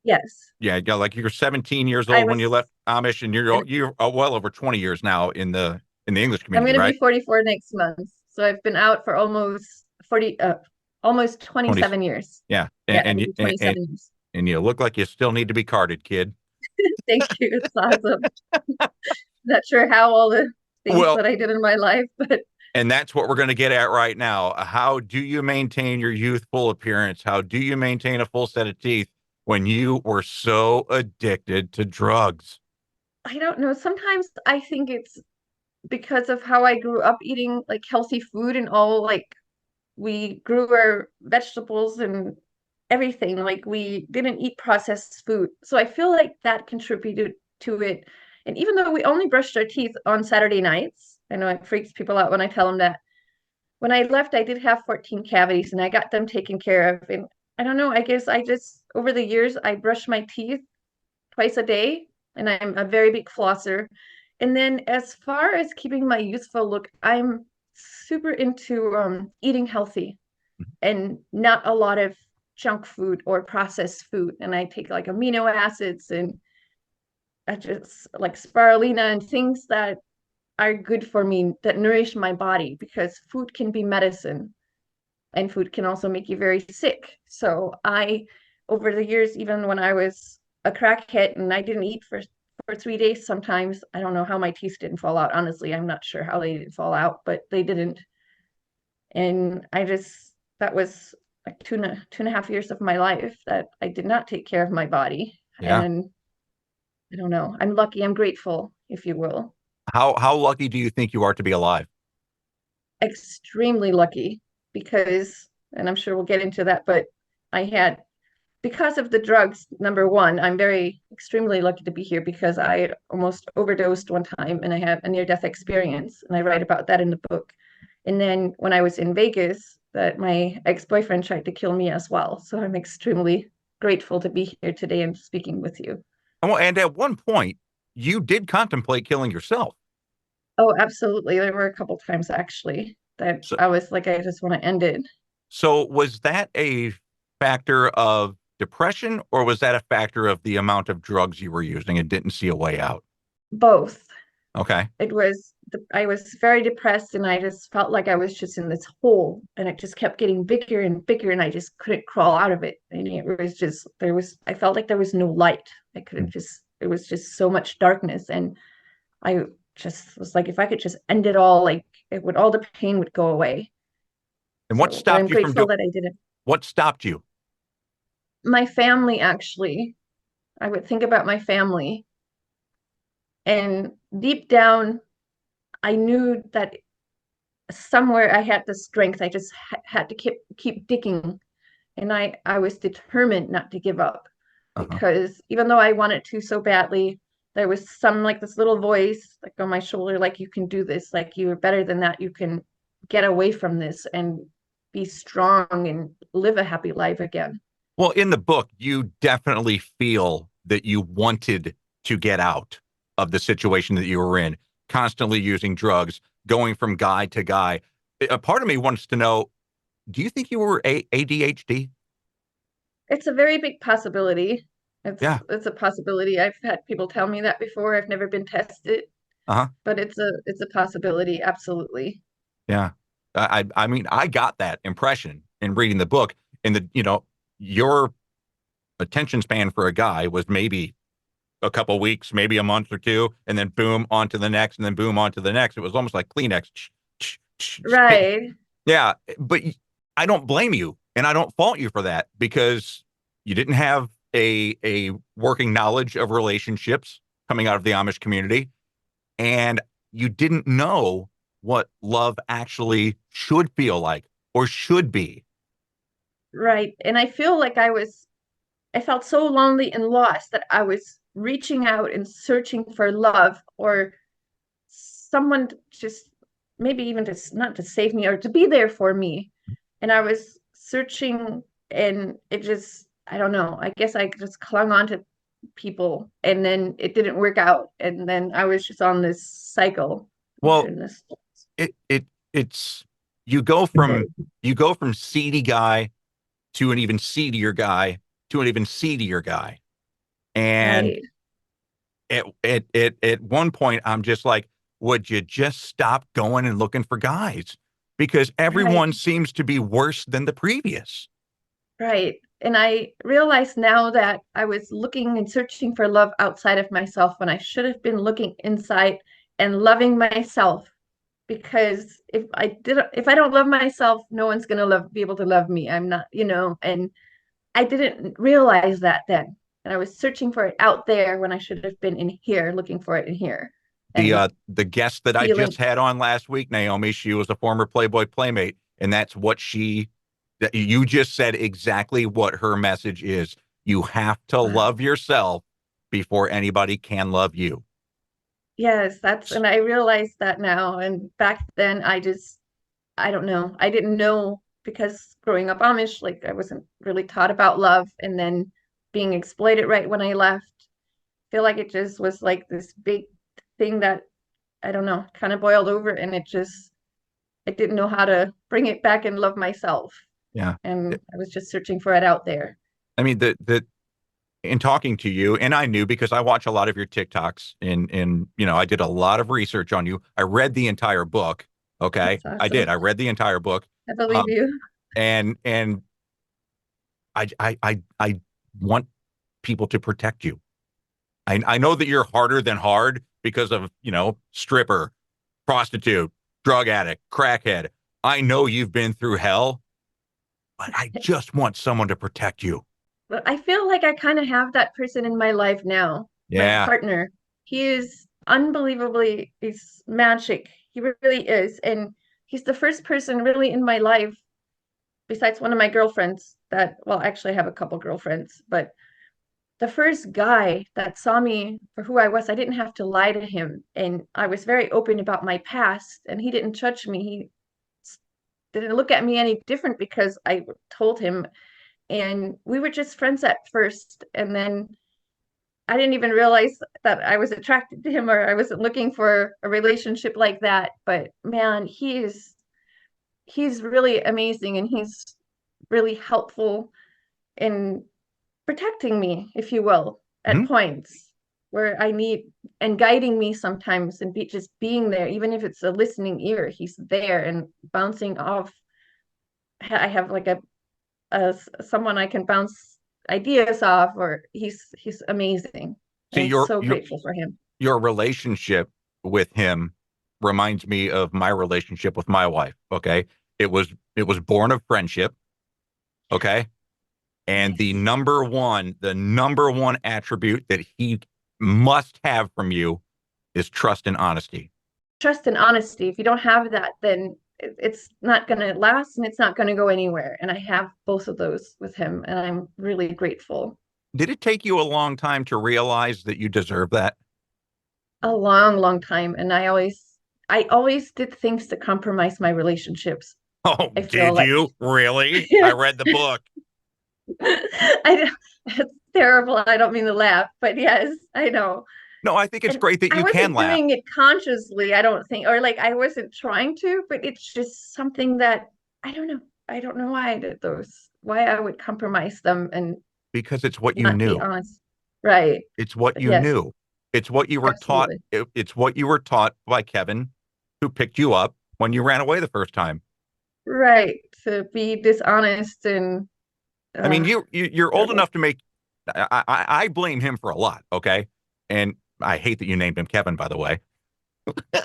Yes. Like you're 17 years I old when was you left Amish, and and you're well over 20 years now in the English I'm community, gonna be right? 44 next month. So I've been out for almost 20, 27 years. yeah, Yeah, it'll be 27 years. and you look like you still need to be carded, kid. Thank you. It's awesome. Not sure how all the things Well, that I did in my life, but and that's what we're going to get at right now. How do you maintain your youthful appearance? How do you maintain a full set of teeth when you were so addicted to drugs? I don't know. Sometimes I think it's because of how I grew up eating like healthy food and all, like we grew our vegetables and everything. Like we didn't eat processed food. So I feel like that contributed to it. And even though we only brushed our teeth on Saturday nights, I know it freaks people out when I tell them that. When I left, I did have 14 cavities and I got them taken care of. And I don't know, I guess I just, over the years, I brushed my teeth twice a day, and I'm a very big flosser. And then as far as keeping my youthful look, I'm super into eating healthy and not a lot of junk food or processed food. And I take like amino acids and I just like spirulina and things that are good for me that nourish my body because food can be medicine and food can also make you very sick. So over the years, even when I was a crackhead and I didn't eat for for 3 days sometimes. I don't know how my teeth didn't fall out. Honestly, I'm not sure how they didn't fall out, but they didn't. And that was like two and a half years of my life that I did not take care of my body. Yeah. And I don't know. I'm lucky. I'm grateful, if you will. How lucky do you think you are to be alive? Extremely lucky because, and I'm sure we'll get into that, but I had, because of the drugs, number one, I'm very extremely lucky to be here because I almost overdosed one time and I had a near-death experience, and I write about that in the book. And then when I was in Vegas, that my ex-boyfriend tried to kill me as well. So I'm extremely grateful to be here today and speaking with you. And at one point, you did contemplate killing yourself. Oh, absolutely. There were a couple times actually that So, I was like, I just want to end it. so was that a factor of depression, or was that a factor of the amount of drugs you were using and didn't see a way out? Both. Okay. I was very depressed and I just felt like I was just in this hole and it just kept getting bigger and bigger and I just couldn't crawl out of it. And it was just, I felt like there was no light. I couldn't just, it was just so much darkness. And I just was like, if I could just end it all, like all the pain would go away. And what But stopped I'm you from grateful doing? that I did it. What stopped you? My family, actually, I would think about my family. And deep down, I knew that somewhere I had the strength. I just had to keep digging, and I was determined not to give up Uh-huh. because even though I wanted to so badly, there was some like this little voice like on my shoulder, like you can do this, like you're better than that, you can get away from this and be strong and live a happy life again. Well, in the book, you definitely feel that you wanted to get out of the situation that you were in, constantly using drugs, going from guy to guy. A part of me wants to know, do you think you were ADHD? It's a very big possibility. Yeah. It's a possibility. I've had people tell me that before. I've never been tested, Uh-huh. but it's a possibility, absolutely. Yeah. I mean, I got that impression in reading the book, and your attention span for a guy was maybe a couple weeks, maybe a month or two, and then boom, on to the next, and then boom, on to the next. It was almost like Kleenex. Right, Yeah, but I don't blame you, and I don't fault you for that because you didn't have a working knowledge of relationships coming out of the Amish community, and you didn't know what love actually should feel like or should be. right. And I feel like I felt so lonely and lost that I was reaching out and searching for love or someone to just maybe even just not to save me or to be there for me. And I was searching and it just, I don't know, I guess I just clung on to people and then it didn't work out. And then I was just on this cycle. Oh, Well, goodness. it's you go from seedy guy to an even seedier guy to an even seedier guy. And Right, at one point, I'm just like, would you just stop going and looking for guys? Because right, everyone seems to be worse than the previous. right. And I realize now that I was looking and searching for love outside of myself when I should have been looking inside and loving myself. Because if I don't love myself, no one's gonna be able to love me. I'm not, and I didn't realize that then. And I was searching for it out there when I should have been in here, looking for it in here. And The guest that I feeling, just had on last week, Naomi, she was a former Playboy playmate, and that's what that you just said exactly what her message is. You have to wow. love yourself before anybody can love you. Yes, and I realized that now. And back then I don't know. I didn't know because growing up Amish, like I wasn't really taught about love and then being exploited right when I left. I feel like it just was like this big thing that I don't know, kind of boiled over and I didn't know how to bring it back and love myself. Yeah. And I was just searching for it out there. I mean, the in talking to you, and I knew because I watch a lot of your TikToks and I did a lot of research on you. I read the entire book. Okay. That's I did. awesome. I read the entire book. I believe Um, you. and I want people to protect you. I know that you're harder than hard because of, stripper, prostitute, drug addict, crackhead. I know you've been through hell, but I just want someone to protect you. But I feel like I kind of have that person in my life now, my Yeah. partner. He is unbelievably, he's magic. He really is. And he's the first person really in my life, besides one of my girlfriends that, well, actually I have a couple girlfriends, but the first guy that saw me for who I was, I didn't have to lie to him. And I was very open about my past, and he didn't judge me. He didn't look at me any different because I told him. And we were just friends at first. And then I didn't even realize that I was attracted to him, or I wasn't looking for a relationship like that. But man, he's really amazing, and he's really helpful in protecting me, if you will, at Mhm. points where I need, and guiding me sometimes, and just being there, even if it's a listening ear. He's there and bouncing off. I have like a someone I can bounce ideas off, or he's amazing. See, I'm so grateful for him. your relationship with him reminds me of my relationship with my wife. Okay. It was born of friendship. Okay. And Yes. the number one attribute that he must have from you is trust and honesty. Trust and honesty. If you don't have that, then it's not going to last, and it's not going to go anywhere. And I have both of those with him, and I'm really grateful. Did it take you a long time to realize that you deserve that? A long, long time. And I always did things to compromise my relationships. Oh, I feel did like you really? I yes. read the book. It's terrible. I don't mean to laugh, but yes, I know. No, I think it's And great that I you can wasn't laugh doing it consciously, I don't think, or like I wasn't trying to, but it's just something that I don't know. I don't know why I did those, why I would compromise them and because it's what you not be knew. honest. Right. It's what But you yes, knew. It's what you were taught. absolutely. It's what you were taught by Kevin, who picked you up when you ran away the first time. Right. To be dishonest and I mean, uh you're old terrible. enough to make. I blame him for a lot. Okay, and I hate that you named him Kevin, by the way.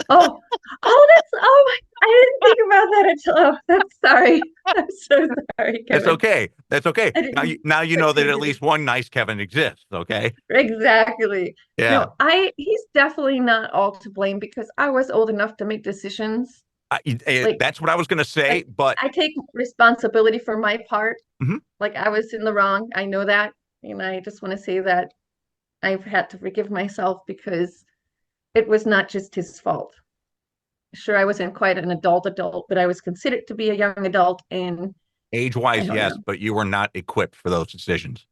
Oh, oh my, I didn't think about that until, oh, that's sorry. I'm so sorry, That's Kevin. okay. That's okay. I Now didn't you put know two that and at two. least one nice Kevin exists. Okay. Exactly. Yeah. No, he's definitely not all to blame because I was old enough to make decisions. Like That's what I was going to I, say. But I take responsibility for my part. mhm, Like I was in the wrong. I know that. And I just want to say that I've had to forgive myself because it was not just his fault. Sure, I wasn't quite an adult, but I was considered to be a young adult, and I age-wise, don't yes, know. but you were not equipped for those decisions.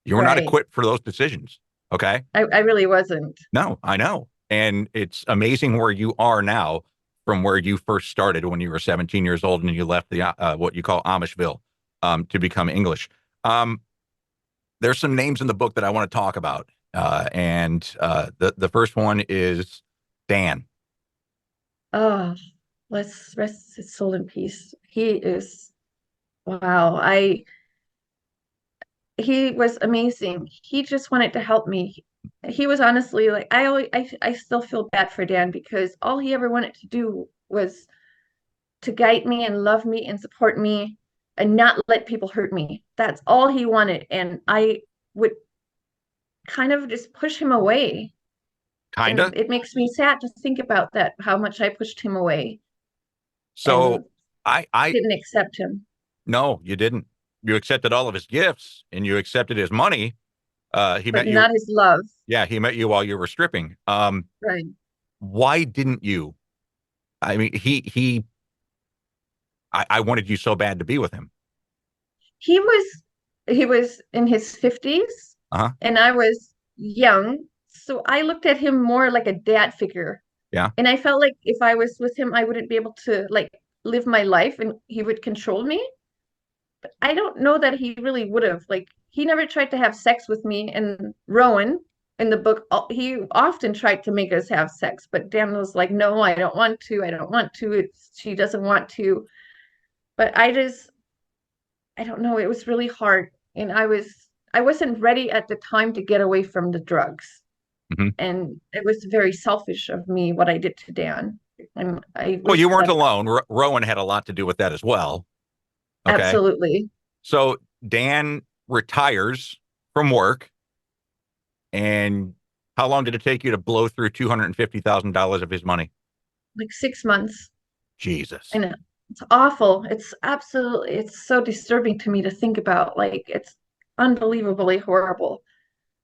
You were not Right. equipped for those decisions. Okay. I really wasn't. No, I know. And it's amazing where you are now from where you first started when you were 17 years old and you left the what you call Amishville to become English. Um, there's some names in the book that I want to talk about. And the first one is Dan. Oh, let's rest his soul in peace. He is, wow. He was amazing. He just wanted to help me. He was honestly like, I still feel bad for Dan because all he ever wanted to do was to guide me and love me and support me and not let people hurt me. That's all he wanted. And I would kind of just push him away. And Kinda. it makes me sad to think about that, how much I pushed him away So and I didn't accept him, no, you didn't. You accepted all of his gifts and you accepted his money. He but met you. not his love. Yeah, he met you while you were stripping. Right. Why didn't you? I mean, I wanted you so bad to be with him. He was he was in his 50s Uh-huh. and I was young. So I looked at him more like a dad figure. Yeah. And I felt like if I was with him, I wouldn't be able to like live my life and he would control me. I don't know that he really would have. Like, he never tried to have sex with me. And Rowan in the book, he often tried to make us have sex, but Dan was like, no, I don't want to. I don't want to. She doesn't want to. But I don't know. It was really hard. And I wasn't ready at the time to get away from the drugs. Hmm. And it was very selfish of me what I did to Dan. And I Well, you wish weren't that alone. Rowan had a lot to do with that as well. Okay. absolutely. So Dan retires from work, and how long did it take you to blow through $250,000 of his money? Like 6 months. Jesus. And it's awful. It's absolutely, it's so disturbing to me to think about. Like, it's unbelievably horrible.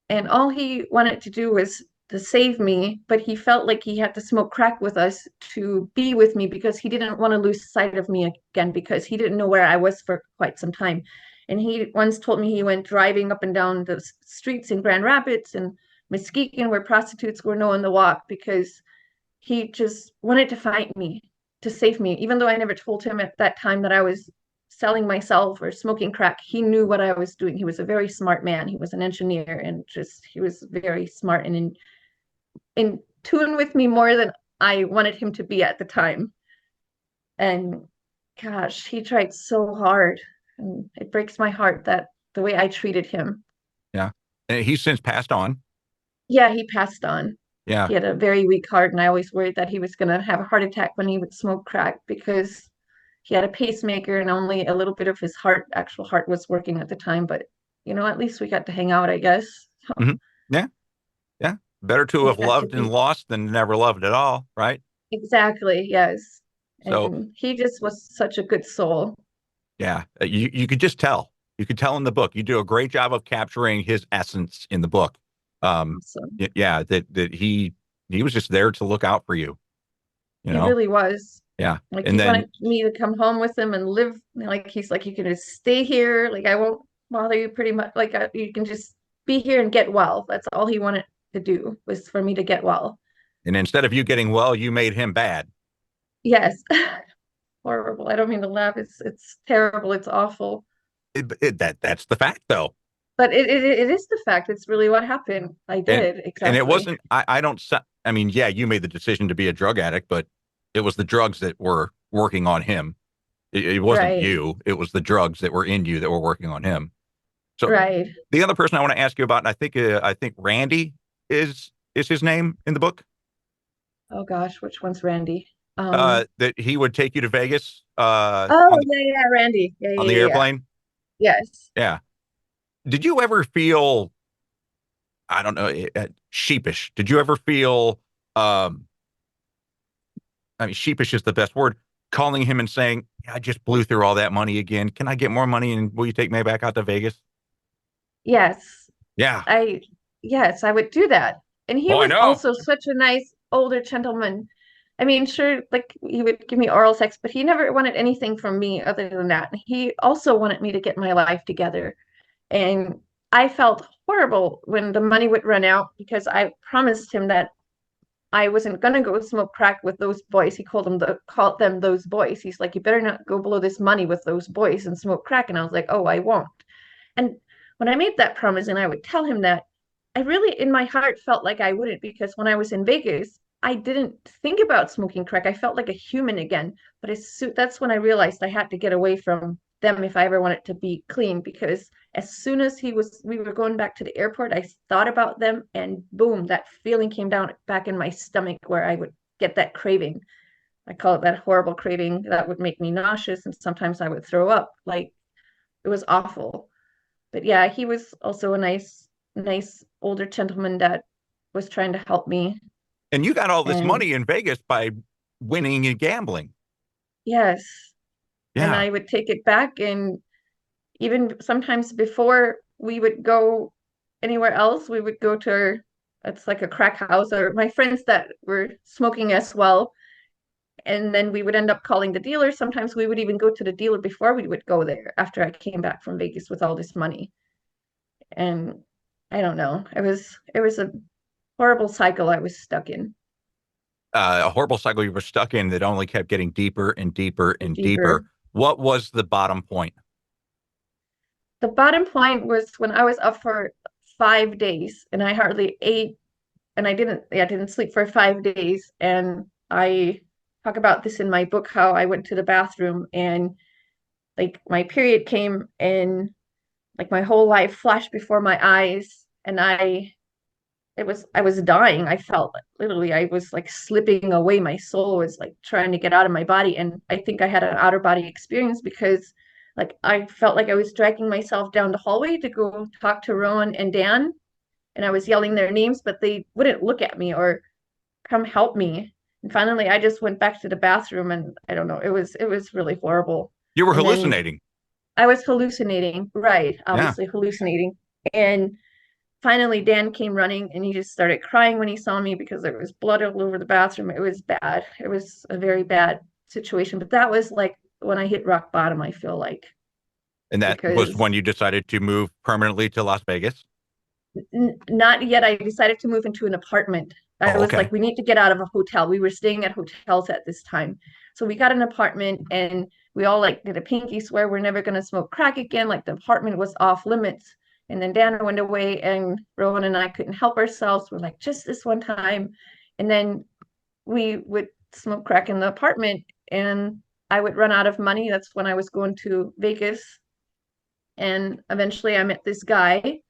And all he wanted to do was to save me, but he felt like he had to smoke crack with us to be with me because he didn't want to lose sight of me again because he didn't know where I was for quite some time. And he once told me he went driving up and down the streets in Grand Rapids and Muskegon where prostitutes were known to walk because he just wanted to find me to save me, even though I never told him at that time that I was selling myself or smoking crack. He knew what I was doing. He was a very smart man. He was an engineer and just he was very smart and in tune with me more than I wanted him to be at the time. And gosh, he tried so hard. And it breaks my heart that the way I treated him. Yeah. And he's since passed on. Yeah, he passed on. Yeah. He had a very weak heart, and I always worried that he was going to have a heart attack when he would smoke crack because he had a pacemaker and only a little bit of his actual heart was working at the time. But at least we got to hang out, I guess. Hmm. Yeah. Yeah. Better to We have got to loved and be lost than never loved at all, right? exactly, yes. So, And he just was such a good soul. yeah, you could just tell. You could tell in the book. You do a great job of capturing his essence in the book. Awesome. Yeah, that he was just there to look out for you, you He know? really was. Yeah. Like And he then wanted me to come home with him and live. Like he's like, you can just stay here. Like I won't bother you pretty much. Like you can just be here and get well. That's all he wanted to do was for me to get well. and instead of you getting well, you made him bad. Yes. Horrible. I don't mean to laugh. It's terrible. It's awful. That's the fact though. But it is the fact. It's really what happened. I And did and it exactly. wasn't I don't I mean, yeah, you made the decision to be a drug addict, but it was the drugs that were working on him. It wasn't Right. you. It was the drugs that were in you that were working on him. So Right. the other person I want to ask you about, and I think Randy is his name in the book. Oh gosh, which one's Randy? That he would take you to Vegas Oh yeah, yeah, Randy. Yeah, on yeah, the yeah, yeah. airplane. Yes. Yeah. Did you ever feel, I don't know, sheepish? Did you ever feel, um, I mean, sheepish is the best word, calling him and saying, "Yeah, I just blew through all that money again. Can I get more money and will you take me back out to Vegas?" Yes. Yeah. I yes, I would do that. And he Oh, I was know. also such a nice older gentleman. I mean, sure, like he would give me oral sex, but he never wanted anything from me other than that. He also wanted me to get my life together. And I felt horrible when the money would run out because I promised him that I wasn't gonna go smoke crack with those boys. He called them those boys. He's like, you better not go below this money with those boys and smoke crack. And I was like, oh, I won't. And when I made that promise and I would tell him that, I really, in my heart, felt like I wouldn't because when I was in Vegas, I didn't think about smoking crack. I felt like a human again. But that's when I realized I had to get away from them if I ever wanted to be clean. Because as soon as we were going back to the airport, I thought about them, and boom, that feeling came down back in my stomach where I would get that craving. I call it that horrible craving that would make me nauseous, and sometimes I would throw up. Like it was awful. But yeah, he was also a nice older gentleman that was trying to help me. And you got all this And money in Vegas by winning and gambling. yes, and Yeah. I would take it back. And even sometimes before we would go anywhere else, we would go to it's like a crack house or my friends that were smoking as well. And then we would end up calling the dealer. Sometimes we would even go to the dealer before we would go there after I came back from Vegas with all this money. And I don't know. It was a horrible cycle I was stuck in. A horrible cycle you were stuck in that only kept getting deeper and deeper and deeper. Deeper. What was the bottom point? The bottom point was when I was up for 5 days and I hardly ate and I didn't sleep for 5 days. And I talk about this in my book, how I went to the bathroom and like my period came and like my whole life flashed before my eyes and I I was dying. I felt literally I was like slipping away. My soul was like trying to get out of my body. And I think I had an outer body experience because like I felt like I was dragging myself down the hallway to go talk to Rowan and Dan. And I was yelling their names, but they wouldn't look at me or come help me. And finally I just went back to the bathroom and I don't know, it was really horrible. You were And then hallucinating. I was hallucinating, right? Yeah. Obviously hallucinating. And finally Dan came running and he just started crying when he saw me because there was blood all over the bathroom. It was bad. It was a very bad situation. But that was like when I hit rock bottom, I feel like, And that was because when you decided to move permanently to Las Vegas. not yet. I decided to move into an apartment. I Oh, was okay. like, we need to get out of a hotel. We were staying at hotels at this time. So we got an apartment and we all like did a pinky swear we're never going to smoke crack again. Like the apartment was off limits. And then Dan went away and Rowan and I couldn't help ourselves. We're like, just this one time. And then we would smoke crack in the apartment and I would run out of money. That's when I was going to Vegas. And eventually I met this guy,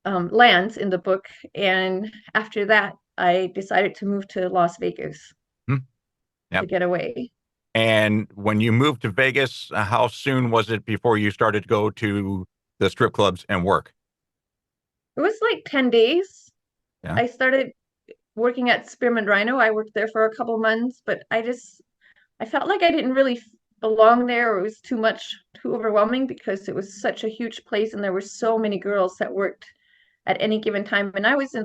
Lance, in the book. And after that, I decided to move to Las Vegas Hmm. to Yep. get away. And when you moved to Vegas, how soon was it before you started to go to the strip clubs and work? It was like 10 days. Yeah. I started working at Spearmint Rhino. I worked there for a couple months, but I felt like I didn't really belong there, or it was too much, too overwhelming because it was such a huge place and there were so many girls that worked at any given time. And I was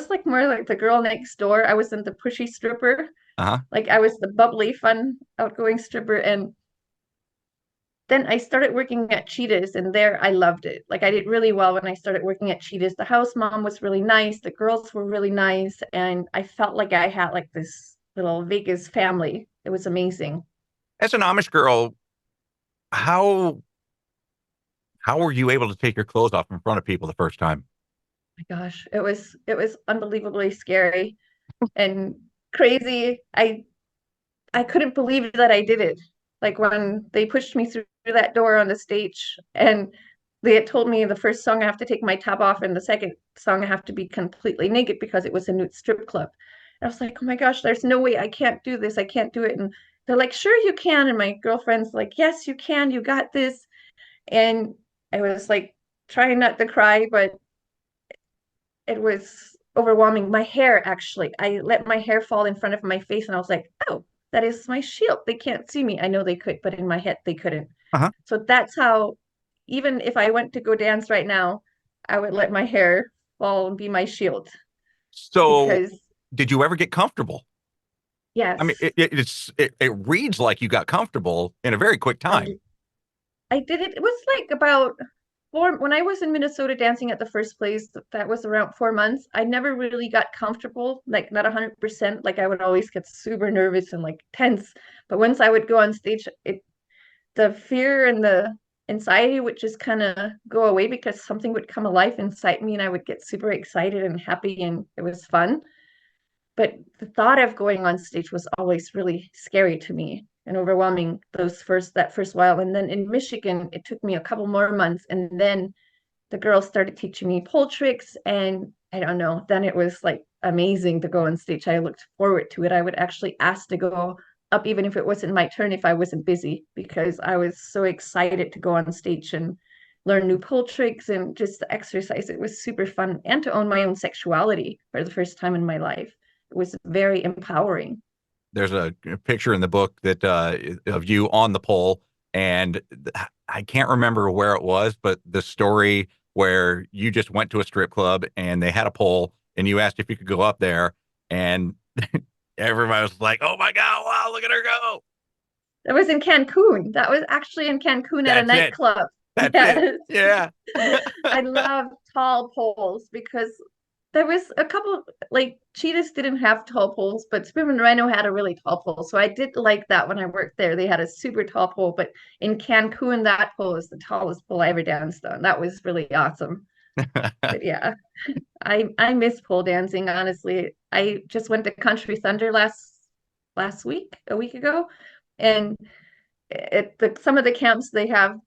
like more like the girl next door. I wasn't the pushy stripper. Uh-huh. Like I was the bubbly, fun, outgoing stripper. And then I started working at Cheetahs, and there I loved it. Like I did really well when I started working at Cheetahs. The house mom was really nice, the girls were really nice, and I felt like I had like this little Vegas family. It was amazing. As an Amish girl, how how were you able to take your clothes off in front of people the first time? My gosh, it was unbelievably scary and crazy. I couldn't believe that I did it. Like when they pushed me through that door on the stage and they had told me the first song I have to take my top off and the second song I have to be completely naked because it was a nude strip club. And I was like, oh my gosh, there's no way I can't do this. I can't do it. And they're like, sure you can. And my girlfriend's like, yes, you can. You got this. And I was like trying not to cry, but it was overwhelming. My hair, actually, I let my hair fall in front of my face and I was like, oh, that is my shield. They can't see me. I know they could, but in my head, they couldn't. Uh-huh. So that's how, even if I went to go dance right now, I would let my hair fall and be my shield So, because, did you ever get comfortable? I mean, yes, it reads like you got comfortable in a very quick I time. did, I did it. It was like about when I was in Minnesota dancing at the first place, that was around 4 months. I never really got comfortable, like not 100%. Like I would always get super nervous and like tense. But once I would go on stage, the fear and the anxiety would just kind of go away because something would come alive inside me and I would get super excited and happy and it was fun. But the thought of going on stage was always really scary to me and overwhelming that first while. And then in Michigan, it took me a couple more months. And then the girls started teaching me pole tricks. And I don't know, then it was like amazing to go on stage. I looked forward to it. I would actually ask to go up even if it wasn't my turn, if I wasn't busy, because I was so excited to go on stage and learn new pole tricks and just the exercise. It was super fun and to own my own sexuality for the first time in my life. It was very empowering. There's a picture in the book that of you on the pole, and I can't remember where it was, but the story where you just went to a strip club and they had a pole, and you asked if you could go up there, and everybody was like, "Oh my God, wow, look at her go!" That was in Cancun. That was actually in Cancun at a That's it. nightclub. That's it. Yes. Yeah. I love tall poles because there was a couple like Cheetahs didn't have tall poles, but Spearmint Rhino had a really tall pole. So I did like that when I worked there. They had a super tall pole, but in Cancun, that pole is the tallest pole I ever danced on. That was really awesome. But yeah, I miss pole dancing, honestly. I just went to Country Thunder last week, a week ago, and some of the camps they have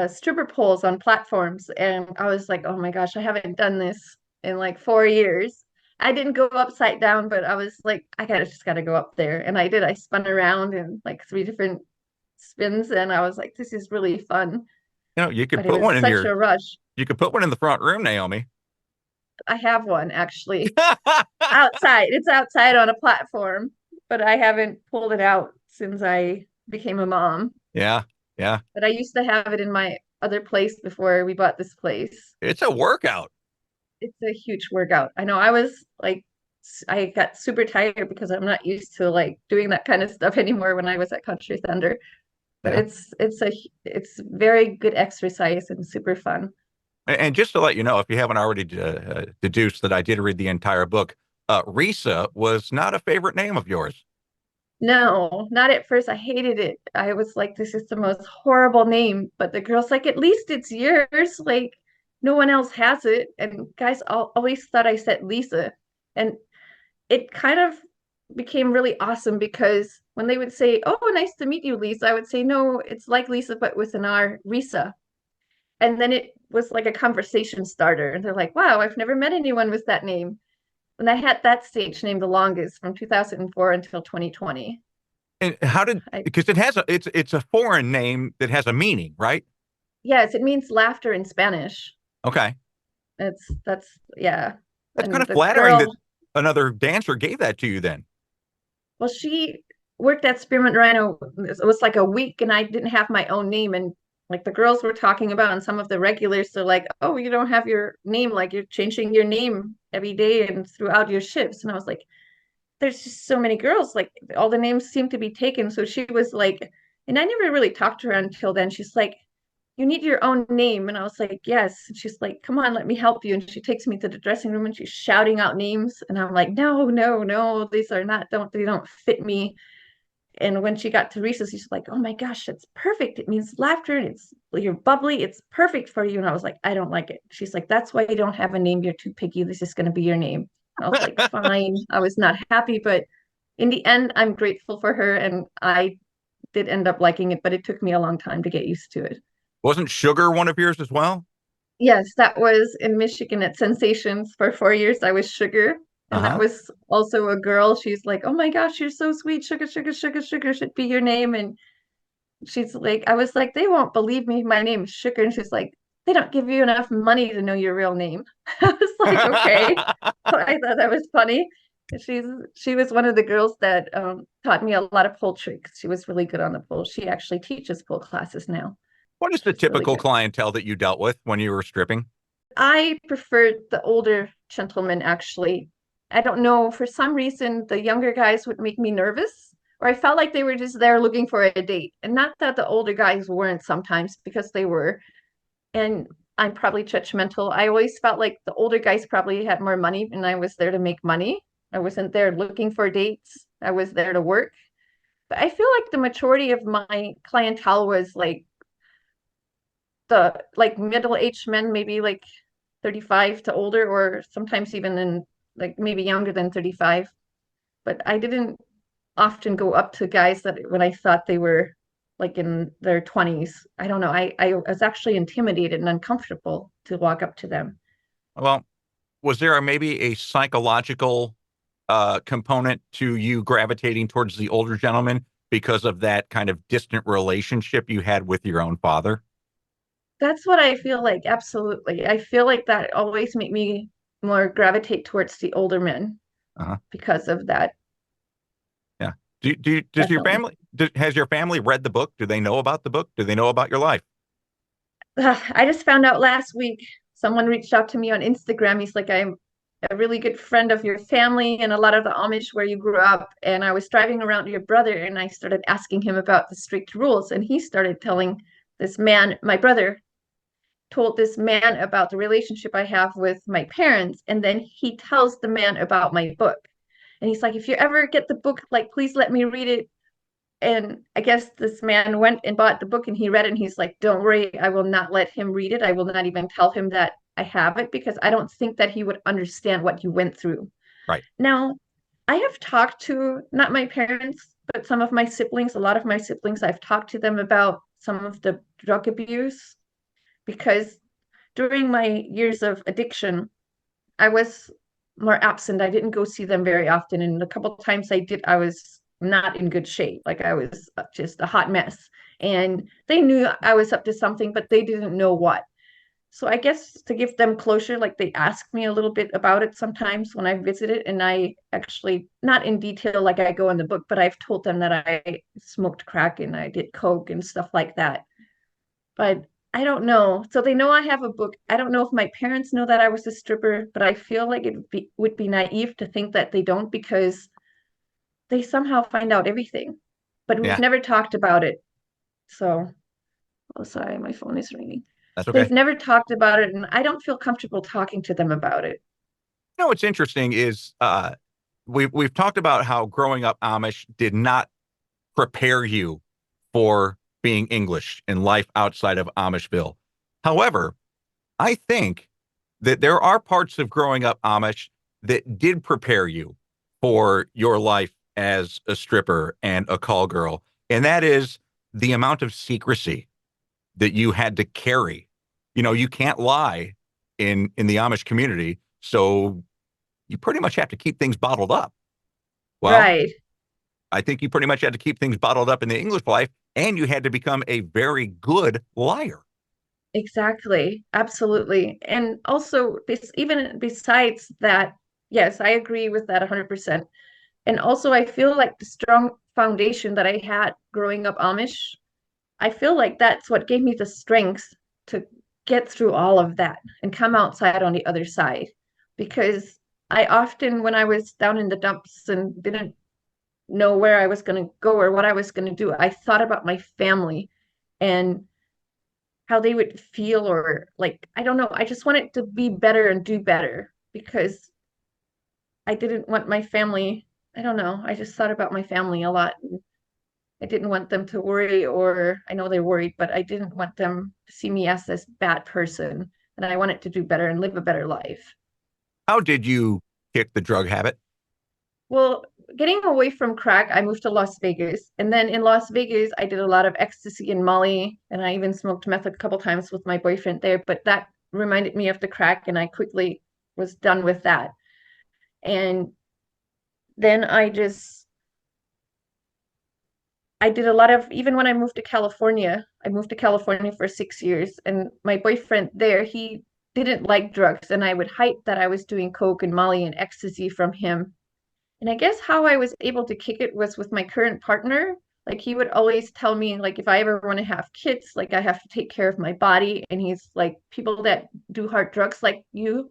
stripper poles on platforms, and I was like, oh my gosh, I haven't done this in like 4 years. I didn't go upside down, but I was like, just gotta go up there. And I did. I spun around in like three different spins, and I was like, this is really fun. You could But it put one was in such a rush. you could put one in the front room, Naomi. I have one actually outside. It's outside on a platform, but I haven't pulled it out since I became a mom. Yeah, yeah. But I used to have it in my other place before we bought this place. It's a workout. It's a huge workout. I know I was like, I got super tired because I'm not used to like doing that kind of stuff anymore when I was at Country Thunder. But Yeah. it's very good exercise and super fun. And just to let you know, if you haven't already deduced that I did read the entire book, Risa was not a favorite name of yours. No, not at first. I hated it. I was like, this is the most horrible name. But the girl's like, at least it's yours. Like, no one else has it. And guys always thought I said Lisa. And it kind of became really awesome because when they would say, oh, nice to meet you, Lisa, I would say, no, it's like Lisa, but with an R, Risa. And then it was like a conversation starter. And they're like, wow, I've never met anyone with that name. And I had that stage name the longest from 2004 until 2020. And I, because it's a foreign name that has a meaning, right? yes, it means laughter in Spanish. Okay. That's yeah. That's kind And of the flattering that girl, another dancer gave that to you then. well, she worked at Spearmint Rhino. It was like a week, and I didn't have my own name. And like the girls were talking about, and some of the regulars, they're like, "Oh, you don't have your name. Like you're changing your name every day and throughout your shifts." And I was like, "There's just so many girls. Like all the names seem to be taken." So she was like, and I never really talked to her until then. She's like, you need your own name. And I was like, yes. And she's like, come on, let me help you. And she takes me to the dressing room and she's shouting out names. And I'm like, no, no, no, these are not, they don't fit me. And when she got to Reese's, she's like, oh my gosh, it's perfect. It means laughter. It's you're bubbly. It's perfect for you. And I was like, I don't like it. She's like, that's why you don't have a name. You're too picky. This is going to be your name. And I was like, fine. I was not happy, but in the end, I'm grateful for her. And I did end up liking it, but it took me a long time to get used to it. Wasn't Sugar one of yours as well? Yes, that was in Michigan at Sensations for 4 years. I was Sugar, and that Uh-huh. was also a girl. She's like, "Oh my gosh, you're so sweet. Sugar, sugar, sugar, sugar should be your name." And she's like, I was like, "They won't believe me. My name is Sugar." And she's like, "They don't give you enough money to know your real name." I was like, "Okay." I thought that was funny. She's she was one of the girls that taught me a lot of pole tricks. She was really good on the pole. She actually teaches pole classes now. What is the She's really typical good. clientele that you dealt with when you were stripping? I preferred the older gentlemen, actually. I don't know, for some reason, the younger guys would make me nervous, or I felt like they were just there looking for a date. And not that the older guys weren't sometimes, because they were. And I'm probably judgmental. I always felt like the older guys probably had more money, and I was there to make money. I wasn't there looking for dates. I was there to work. But I feel like the majority of my clientele was like the like middle-aged men, maybe like 35 to older, or sometimes even in like maybe younger than 35. But I didn't often go up to guys that when I thought they were like in their 20s. I don't know. I was actually intimidated and uncomfortable to walk up to them. Well, was there maybe a psychological component to you gravitating towards the older gentleman because of that kind of distant relationship you had with your own father? That's what I feel like. Absolutely. I feel like that always made me more gravitate towards the older men Uh-huh. because of that. Yeah. Does your Definitely. family, has your family read the book? Do they know about the book? Do they know about your life? I just found out last week someone reached out to me on Instagram. He's like, I'm a really good friend of your family and a lot of the Amish where you grew up. And I was driving around your brother and I started asking him about the strict rules. And he started telling this man, my brother told this man about the relationship I have with my parents. And then he tells the man about my book. And he's like, if you ever get the book, like, please let me read it. And I guess this man went and bought the book and he read it and he's like, don't worry, I will not let him read it. I will not even tell him that I have it because I don't think that he would understand what you went through. Right. Now, I have talked to not my parents, but some of my siblings, a lot of my siblings, I've talked to them about some of the drug abuse because during my years of addiction, I was more absent. I didn't go see them very often. And a couple of times I did, I was not in good shape. Like I was just a hot mess. And they knew I was up to something, but they didn't know what. So I guess to give them closure, like they ask me a little bit about it sometimes when I visit it, and I actually not in detail like I go in the book, but I've told them that I smoked crack and I did coke and stuff like that. But I don't know. So they know I have a book. I don't know if my parents know that I was a stripper, but I feel like would be naive to think that they don't because they somehow find out everything. But we've Yeah, never talked about it. So, oh, sorry, my phone is ringing. that's okay. They've never talked about it, and I don't feel comfortable talking to them about it. What's interesting is we've talked about how growing up Amish did not prepare you for being English and life outside of Amishville. However, I think that there are parts of growing up Amish that did prepare you for your life as a stripper and a call girl, and that is the amount of secrecy that you had to carry. You can't lie in the Amish community, so you pretty much have to keep things bottled up. Well, Right. I think you pretty much had to keep things bottled up in the English life, and you had to become a very good liar. Exactly. Absolutely. And also, even besides that, yes, I agree with that 100%. And also, I feel like the strong foundation that I had growing up Amish, I feel like that's what gave me the strength to get through all of that and come outside on the other side. Because I often, when I was down in the dumps and didn't know where I was going to go or what I was going to do, I thought about my family and how they would feel, or like, I don't know. I just wanted to be better and do better because I didn't want my family. I don't know. I just thought about my family a lot. I didn't want them to worry, or I know they're worried, but I didn't want them to see me as this bad person. And I wanted to do better and live a better life. How did you kick the drug habit? Well, getting away from crack, I moved to Las Vegas. And then in Las Vegas, I did a lot of ecstasy and Molly, and I even smoked meth a couple times with my boyfriend there. But that reminded me of the crack, and I quickly was done with that. And then I did a lot of, even when I moved to California for 6 years, and my boyfriend there, he didn't like drugs, and I would hide that I was doing coke and Molly and ecstasy from him. And I guess how I was able to kick it was with my current partner. Like he would always tell me, like, if I ever want to have kids, like I have to take care of my body. And he's like, people that do hard drugs like you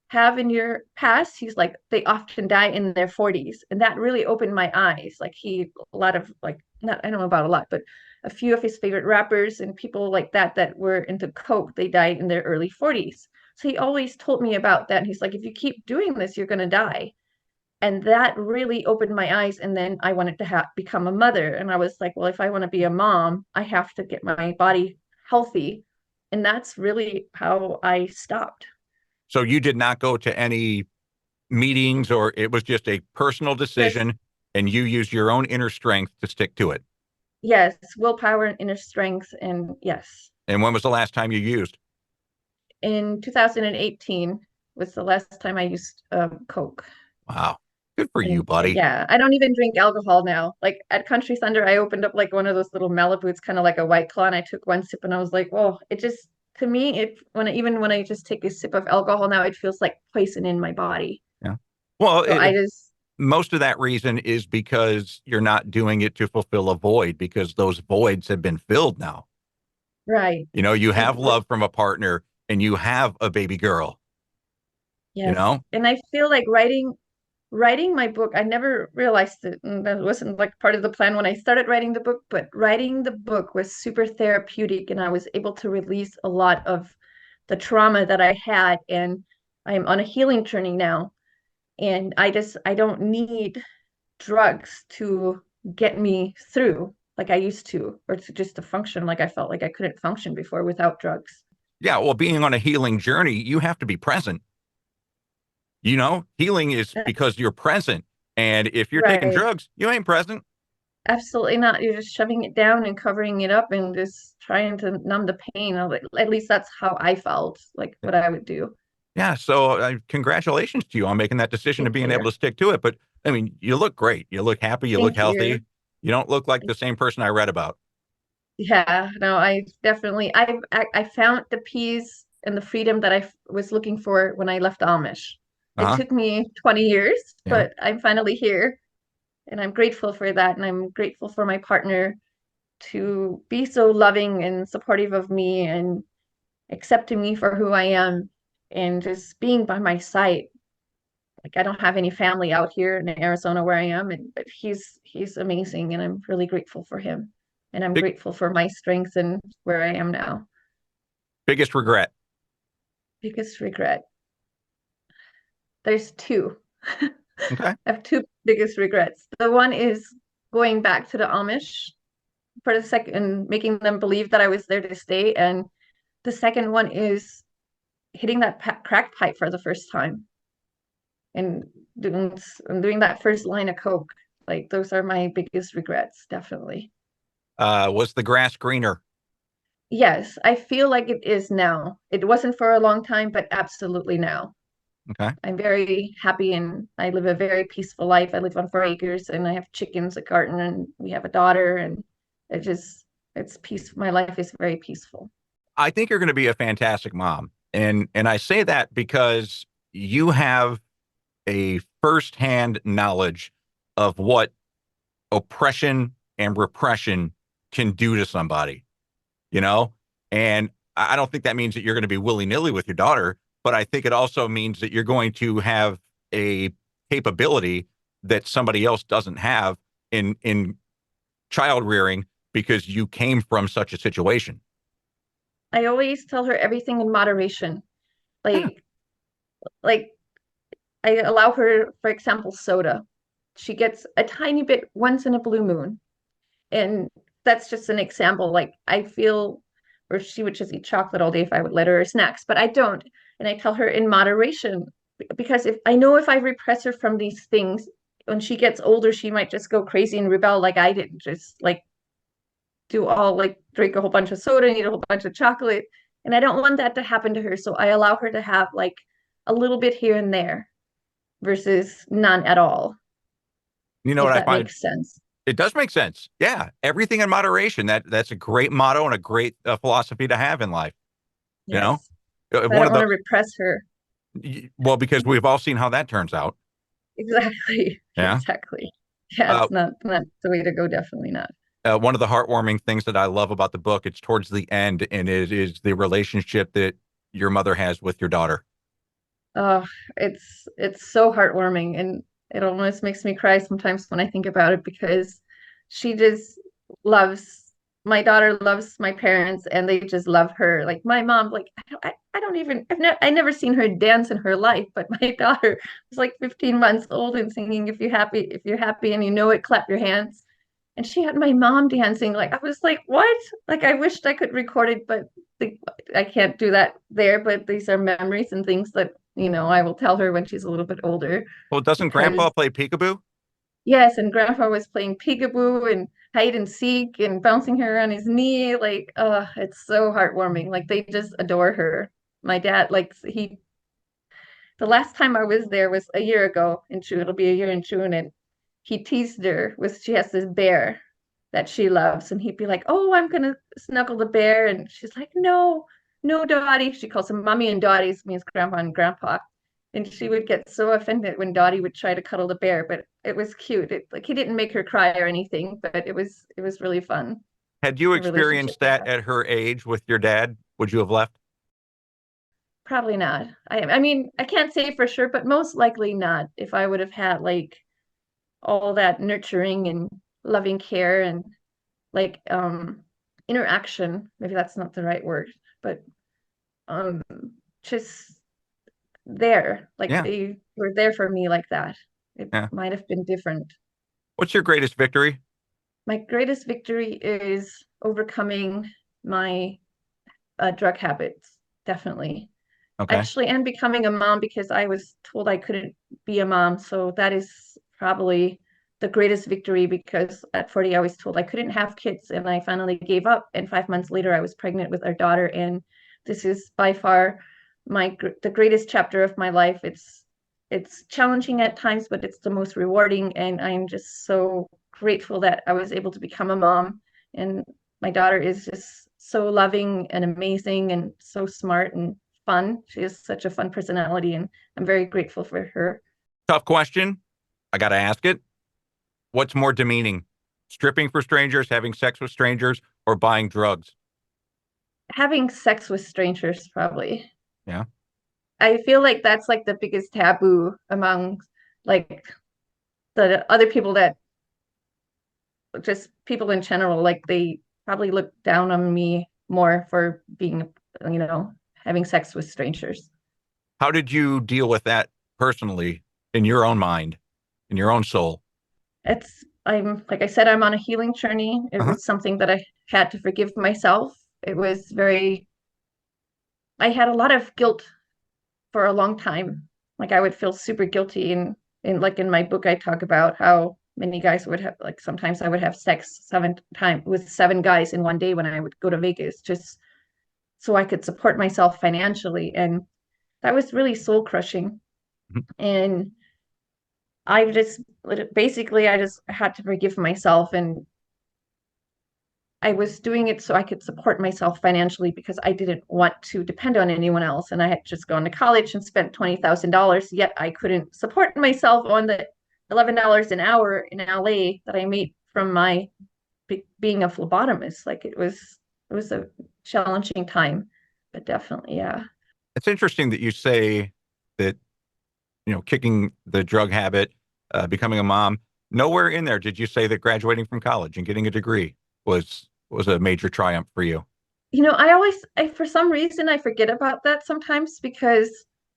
have in your past, he's like, they often die in their 40s. And that really opened my eyes. Like a lot of like, not, I don't know about a lot, but a few of his favorite rappers and people like that were into coke, they died in their early 40s. So he always told me about that. And he's like, if you keep doing this, you're going to die. And that really opened my eyes. And then I wanted to become a mother, and I was like, well, if I want to be a mom, I have to get my body healthy. And that's really how I stopped. So you did not go to any meetings, or it was just a personal Just, decision and you used your own inner strength to stick to it. yes, willpower and inner strength. And yes, And when was the last time you used? in 2018 was the last time I used coke. Wow. Good for you, And buddy. yeah, I don't even drink alcohol now. Like at Country Thunder, I opened up like one of those little Malibu. It's kind of like a White Claw, and I took one sip, and I was like, "Oh, it just to me, it even when I just take a sip of alcohol now, it feels like poison in my body." Yeah. Well, So I just most of that reason is because you're not doing it to fulfill a void, because those voids have been filled now. right, You and have love from a partner and you have a baby girl, you yes, know? and I feel like writing my book. I never realized it, and that wasn't like part of the plan when I started writing the book. But writing the book was super therapeutic, and I was able to release a lot of the trauma that I had, and I'm on a healing journey now. And I don't need drugs to get me through like I used to, or to just to function like I felt like I couldn't function before without drugs. Yeah. Well, being on a healing journey, you have to be present. Healing is because you're present. And if you're taking Right. drugs, you ain't present. Absolutely not. You're just shoving it down and covering it up and just trying to numb the pain. At least that's how I felt like what I would do. Yeah. So congratulations to you on making that decision and Thank being able you. to stick to it. But I mean, you look great. You look happy. You look Thank you. healthy. You don't look like the same person I read about. Yeah, no, I definitely I found the peace and the freedom that was looking for when I left Amish. It Uh-huh. took me 20 years, Yeah. but I'm finally here and I'm grateful for that. And I'm grateful for my partner to be so loving and supportive of me and accepting me for who I am and just being by my side. Like I don't have any family out here in Arizona where I am, and but he's amazing, and I'm really grateful for him, and I'm Big, grateful for my strengths and where I am now. biggest regret. Biggest regret. There's two. I Okay. have two biggest regrets. The one is going back to the Amish for the second and making them believe that I was there to stay, and the second one is hitting that crack pipe for the first time and doing that first line of coke. Like those are my biggest regrets, definitely. Was the grass greener? Yes, I feel like it is now. It wasn't for a long time, but absolutely now. Okay. I'm very happy and I live a very peaceful life. I live on 4 acres and I have chickens, a garden, and we have a daughter, and it just it's peace. My life is very peaceful. I think you're going to be a fantastic mom. And I say that because you have a firsthand knowledge of what oppression and repression can do to somebody, you know? And I don't think that means that you're going to be willy-nilly with your daughter, but I think it also means that you're going to have a capability that somebody else doesn't have in child rearing because you came from such a situation. I always tell her everything in moderation. Yeah. Like like I allow her, for example, soda. She gets a tiny bit once in a blue moon. And that's just an example. Like I feel, or she would just eat chocolate all day if I would let her, or snacks, but I don't. And I tell her in moderation, because if I know if I repress her from these things, when she gets older, she might just go crazy and rebel like I did, just like do all like drink a whole bunch of soda and eat a whole bunch of chocolate. And I don't want that to happen to her. So I allow her to have like a little bit here and there versus none at all, You know what if I that find? makes sense. It does make sense. Yeah. Everything in moderation. That's a great motto and a great philosophy to have in life. You know, Yes. I one don't of want the, to repress her. well, because we've all seen how that turns out. Exactly. Yeah. Exactly. Yeah, Uh, it's not the way to go, definitely not. one of the heartwarming things that I love about the book, it's towards the end, and it is the relationship that your mother has with your daughter. Oh, it's so heartwarming and it almost makes me cry sometimes when I think about it because she just loves my daughter loves my parents and they just love her. Like my mom, like I don't even I never seen her dance in her life, but my daughter was like 15 months old and singing if you're happy and you know it, clap your hands. And she had my mom dancing. Like I was like, what? Like I wished I could record it, but the, I can't do that there. But these are memories and things that I will tell her when she's a little bit older. Well, doesn't Grandpa Because play peekaboo? yes, and Grandpa was playing peekaboo and hide and seek and bouncing her on his knee. Like, it's so heartwarming. Like they just adore her. My dad, like the last time I was there was a year ago in June. It'll be a year in June, and he teased her with she has this bear that she loves, and he'd be like, "Oh, I'm gonna snuggle the bear," and she's like, "No, no, Dottie." She calls him Mommy and Dottie's means Grandpa and Grandpa, and she would get so offended when Dottie would try to cuddle the bear, but it was cute. Like he didn't make her cry or anything, but it was really fun. Had you The relationship experienced they that had. at her age with your dad? Would you have left? Probably not. I mean, I can't say for sure, but most likely not. If I would have had like all that nurturing and loving care and like interaction, maybe that's not the right word, but um just there, like Yeah. they were there for me like that, it Yeah. might have been different. What's your greatest victory? My greatest victory is overcoming my drug habits, definitely. Okay. Actually, and becoming a mom because I was told I couldn't be a mom. So that is probably the greatest victory because at 40, I was told I couldn't have kids and I finally gave up. And 5 months later, I was pregnant with our daughter. And this is by far the greatest chapter of my life. It's challenging at times, but it's the most rewarding, and I'm just so grateful that I was able to become a mom. And my daughter is just so loving and amazing and so smart and fun. She has such a fun personality, and I'm very grateful for her. Tough question. I got to ask it. What's more demeaning? Stripping for strangers, having sex with strangers, or buying drugs? Having sex with strangers, probably. Yeah. I feel like that's like the biggest taboo among like the other people, that just people in general, like they probably look down on me more for being, having sex with strangers. How did you deal with that personally in your own mind, in your own soul? I'm, like I said, I'm on a healing journey. It Uh-huh. was something that I had to forgive myself. I had a lot of guilt for a long time. Like I would feel super guilty, and like in my book, I talk about how many guys would have, like sometimes I would have sex 7 times with 7 guys in one day when I would go to Vegas, just so I could support myself financially. And that was really soul crushing. Mhm. And I just basically I just had to forgive myself, and I was doing it so I could support myself financially because I didn't want to depend on anyone else. And I had just gone to college and spent $20,000, yet I couldn't support myself on the $11 an hour in LA that I made from my being a phlebotomist. Like it was a challenging time, but definitely, yeah. It's interesting that you say that, kicking the drug habit, becoming a mom. Nowhere in there did you say that graduating from college and getting a degree was a major triumph for you. For some reason, I forget about that sometimes because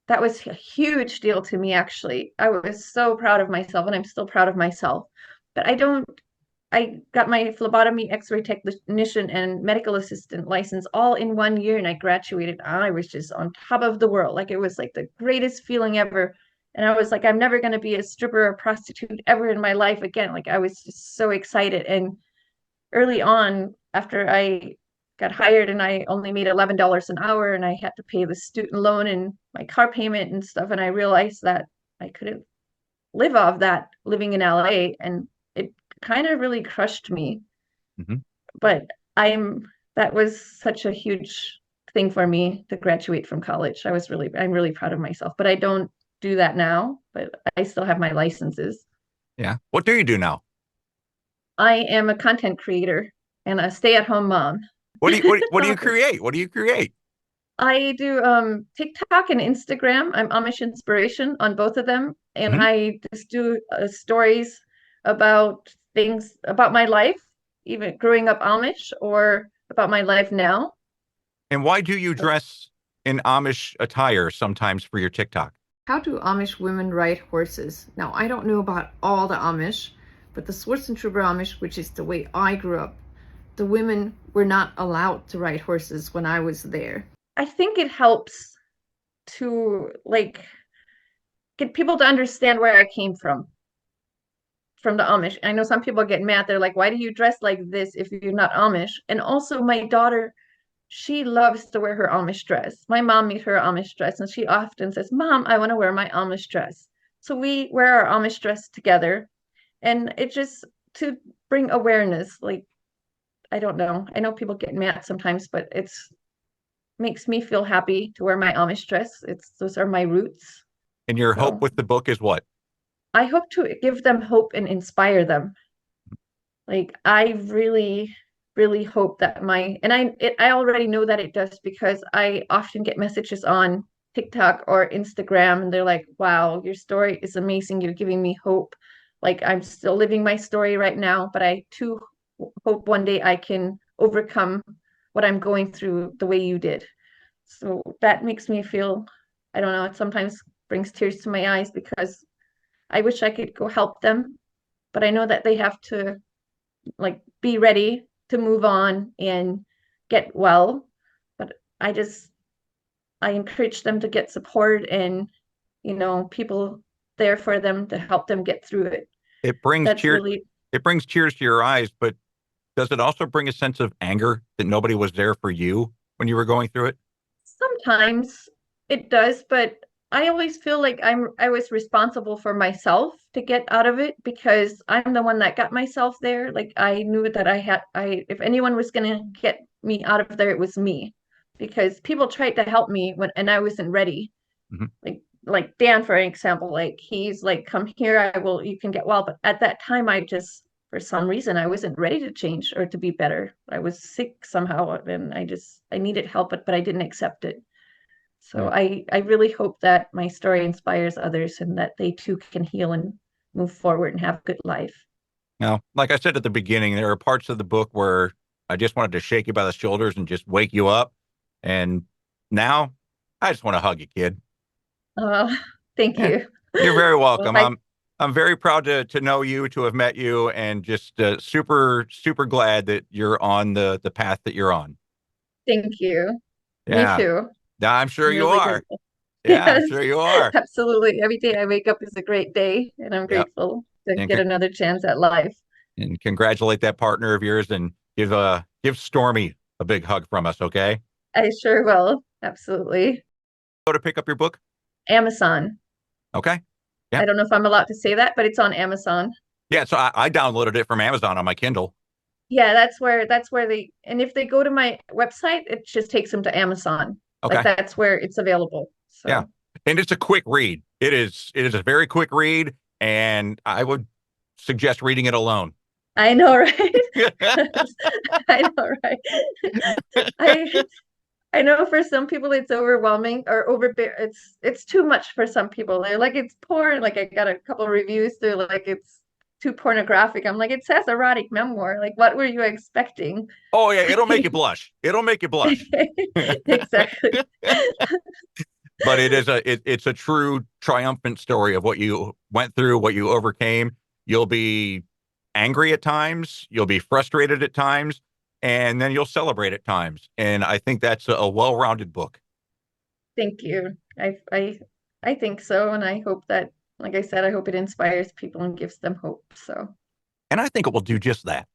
that was a huge deal to me, actually. I was so proud of myself, and I'm still proud of myself. But I got my phlebotomy, x-ray technician, and medical assistant license all in one year, and I graduated. I was just on top of the world. Like it was like the greatest feeling ever. And I was like, I'm never going to be a stripper or prostitute ever in my life again. Like I was just so excited. And early on, after I got hired and I only made $11 an hour and I had to pay the student loan and my car payment and stuff, and I realized that I couldn't live off that living in LA, and it kind of really crushed me. Hmm. But I'm that was such a huge thing for me to graduate from college. I'm really proud of myself, but I don't do that now, but I still have my licenses. Yeah. What do you do now? I am a content creator and a stay-at-home mom. What do you create? What do you create? I do TikTok and Instagram. I'm Amish inspiration on both of them, and Mhm. I just do stories about things about my life, even growing up Amish, or about my life now. And why do you dress in Amish attire sometimes for your TikTok? How do Amish women ride horses? Now, I don't know about all the Amish, but the Swartzentruber Amish, which is the way I grew up, the women were not allowed to ride horses when I was there. I think it helps to like get people to understand where I came from the Amish. I know some people get mad. They're like, why do you dress like this if you're not Amish? And also my daughter, she loves to wear her Amish dress. My mom made her Amish dress, and she often says, Mom, I want to wear my Amish dress. So we wear our Amish dress together. And it just to bring awareness. Like, I don't know. I know people get mad sometimes, but it's makes me feel happy to wear my Amish dress. It's those are my roots. And your hope So with the book is what? I hope to give them hope and inspire them. Like I really, really hope that I already know that it does because I often get messages on TikTok or Instagram, and they're like, "Wow, your story is amazing. You're giving me hope." Like I'm still living my story right now, but I too hope one day I can overcome what I'm going through the way you did. So that makes me feel, I don't know, it sometimes brings tears to my eyes because I wish I could go help them, but I know that they have to like be ready to move on and get well. But I encourage them to get support and, people there for them to help them get through it. It brings That's tears. really It brings tears to your eyes, but does it also bring a sense of anger that nobody was there for you when you were going through it? sometimes It does, but I always feel like I was responsible for myself to get out of it because I'm the one that got myself there. Like I knew that I if anyone was gonna get me out of there, it was me. Because people tried to help me and I wasn't ready. Mhm. Like Dan, for example, like he's like, come here, you can get well. But at that time I just for some reason I wasn't ready to change or to be better. I was sick somehow and I needed help, but I didn't accept it. So Yeah. I really hope that my story inspires others and that they too can heal and move forward and have a good life. Now, like I said at the beginning, there are parts of the book where I just wanted to shake you by the shoulders and just wake you up. And now I just want to hug you, kid. Uh, thank Yeah, you. you're very Well, welcome. I'm very proud to know you, to have met you, and just super glad that you're on the path that you're on. thank you. Me Yeah, too. yeah, I'm sure I'm you really are. grateful. Yeah, I'm Yes, sure you are. absolutely. Every day I wake up is a great day, and I'm Yep. grateful to And get another chance at life. and congratulate that partner of yours, and give Stormy a big hug from us, okay? I sure will. Absolutely. Go to pick up your book, Amazon. okay? Yeah, I don't know if I'm allowed to say that, but it's on Amazon. yeah. So I downloaded it from Amazon on my Kindle. Yeah, that's where and if they go to my website, it just takes them to Amazon. Like Okay, that's where it's available. yeah, So and it's a quick read. It is a very quick read, and I would suggest reading it alone. I know, right? I know, right? I I know for some people it's overwhelming or it's too much for some people. They're like it's porn. Like I got a couple reviews, they're like it's too pornographic. I'm like, it says erotic memoir. Like what were you expecting? Oh yeah, it'll make you blush. It'll make you blush. Exactly. But it's a true triumphant story of what you went through, what you overcame. You'll be angry at times, you'll be frustrated at times, and then you'll celebrate at times. And I think that's a well-rounded book. Thank you. I think so, and I hope that, like I said, I hope it inspires people and gives them hope. So And I think it will do just that.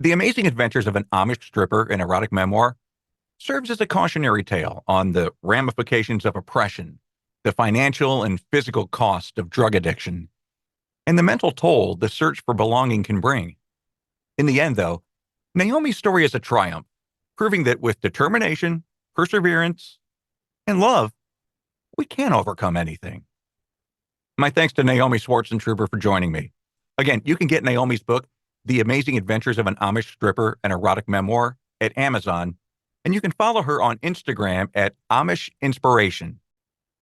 The Amazing Adventures of an Amish Stripper, an erotic memoir, serves as a cautionary tale on the ramifications of oppression, the financial and physical cost of drug addiction, and the mental toll the search for belonging can bring. In the end, though, Naomi's story is a triumph, proving that with determination, perseverance, and love, we can overcome anything. My thanks to Naomi Swarzentruber for joining me. Again, you can get Naomi's book, The Amazing Adventures of an Amish Stripper, an Erotic Memoir, at Amazon, and you can follow her on Instagram at Amish Inspiration.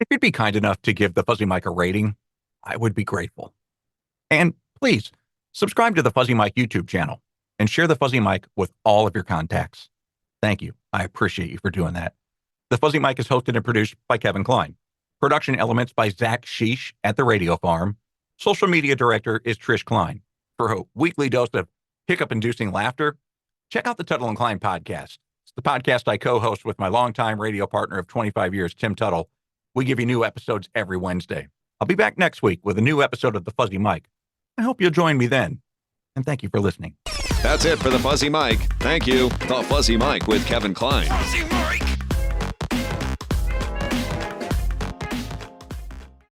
If you'd be kind enough to give the Fuzzy Mike a rating, I would be grateful. And please, subscribe to the Fuzzy Mike YouTube channel and share the Fuzzy Mike with all of your contacts. Thank you. I appreciate you for doing that. The Fuzzy Mike is hosted and produced by Kevin Klein. Production elements by Zach Sheesh at the Radio Farm. Social media director is Trish Klein. For a weekly dose of hiccup-inducing laughter, check out the Tuttle and Klein podcast. It's the podcast I co-host with my longtime radio partner of 25 years, Tim Tuttle. We give you new episodes every Wednesday. I'll be back next week with a new episode of The Fuzzy Mike. I hope you'll join me then. And thank you for listening. That's it for the Fuzzy Mike. Thank you. The Fuzzy Mike with Kevin Klein. Fuzzy Mike.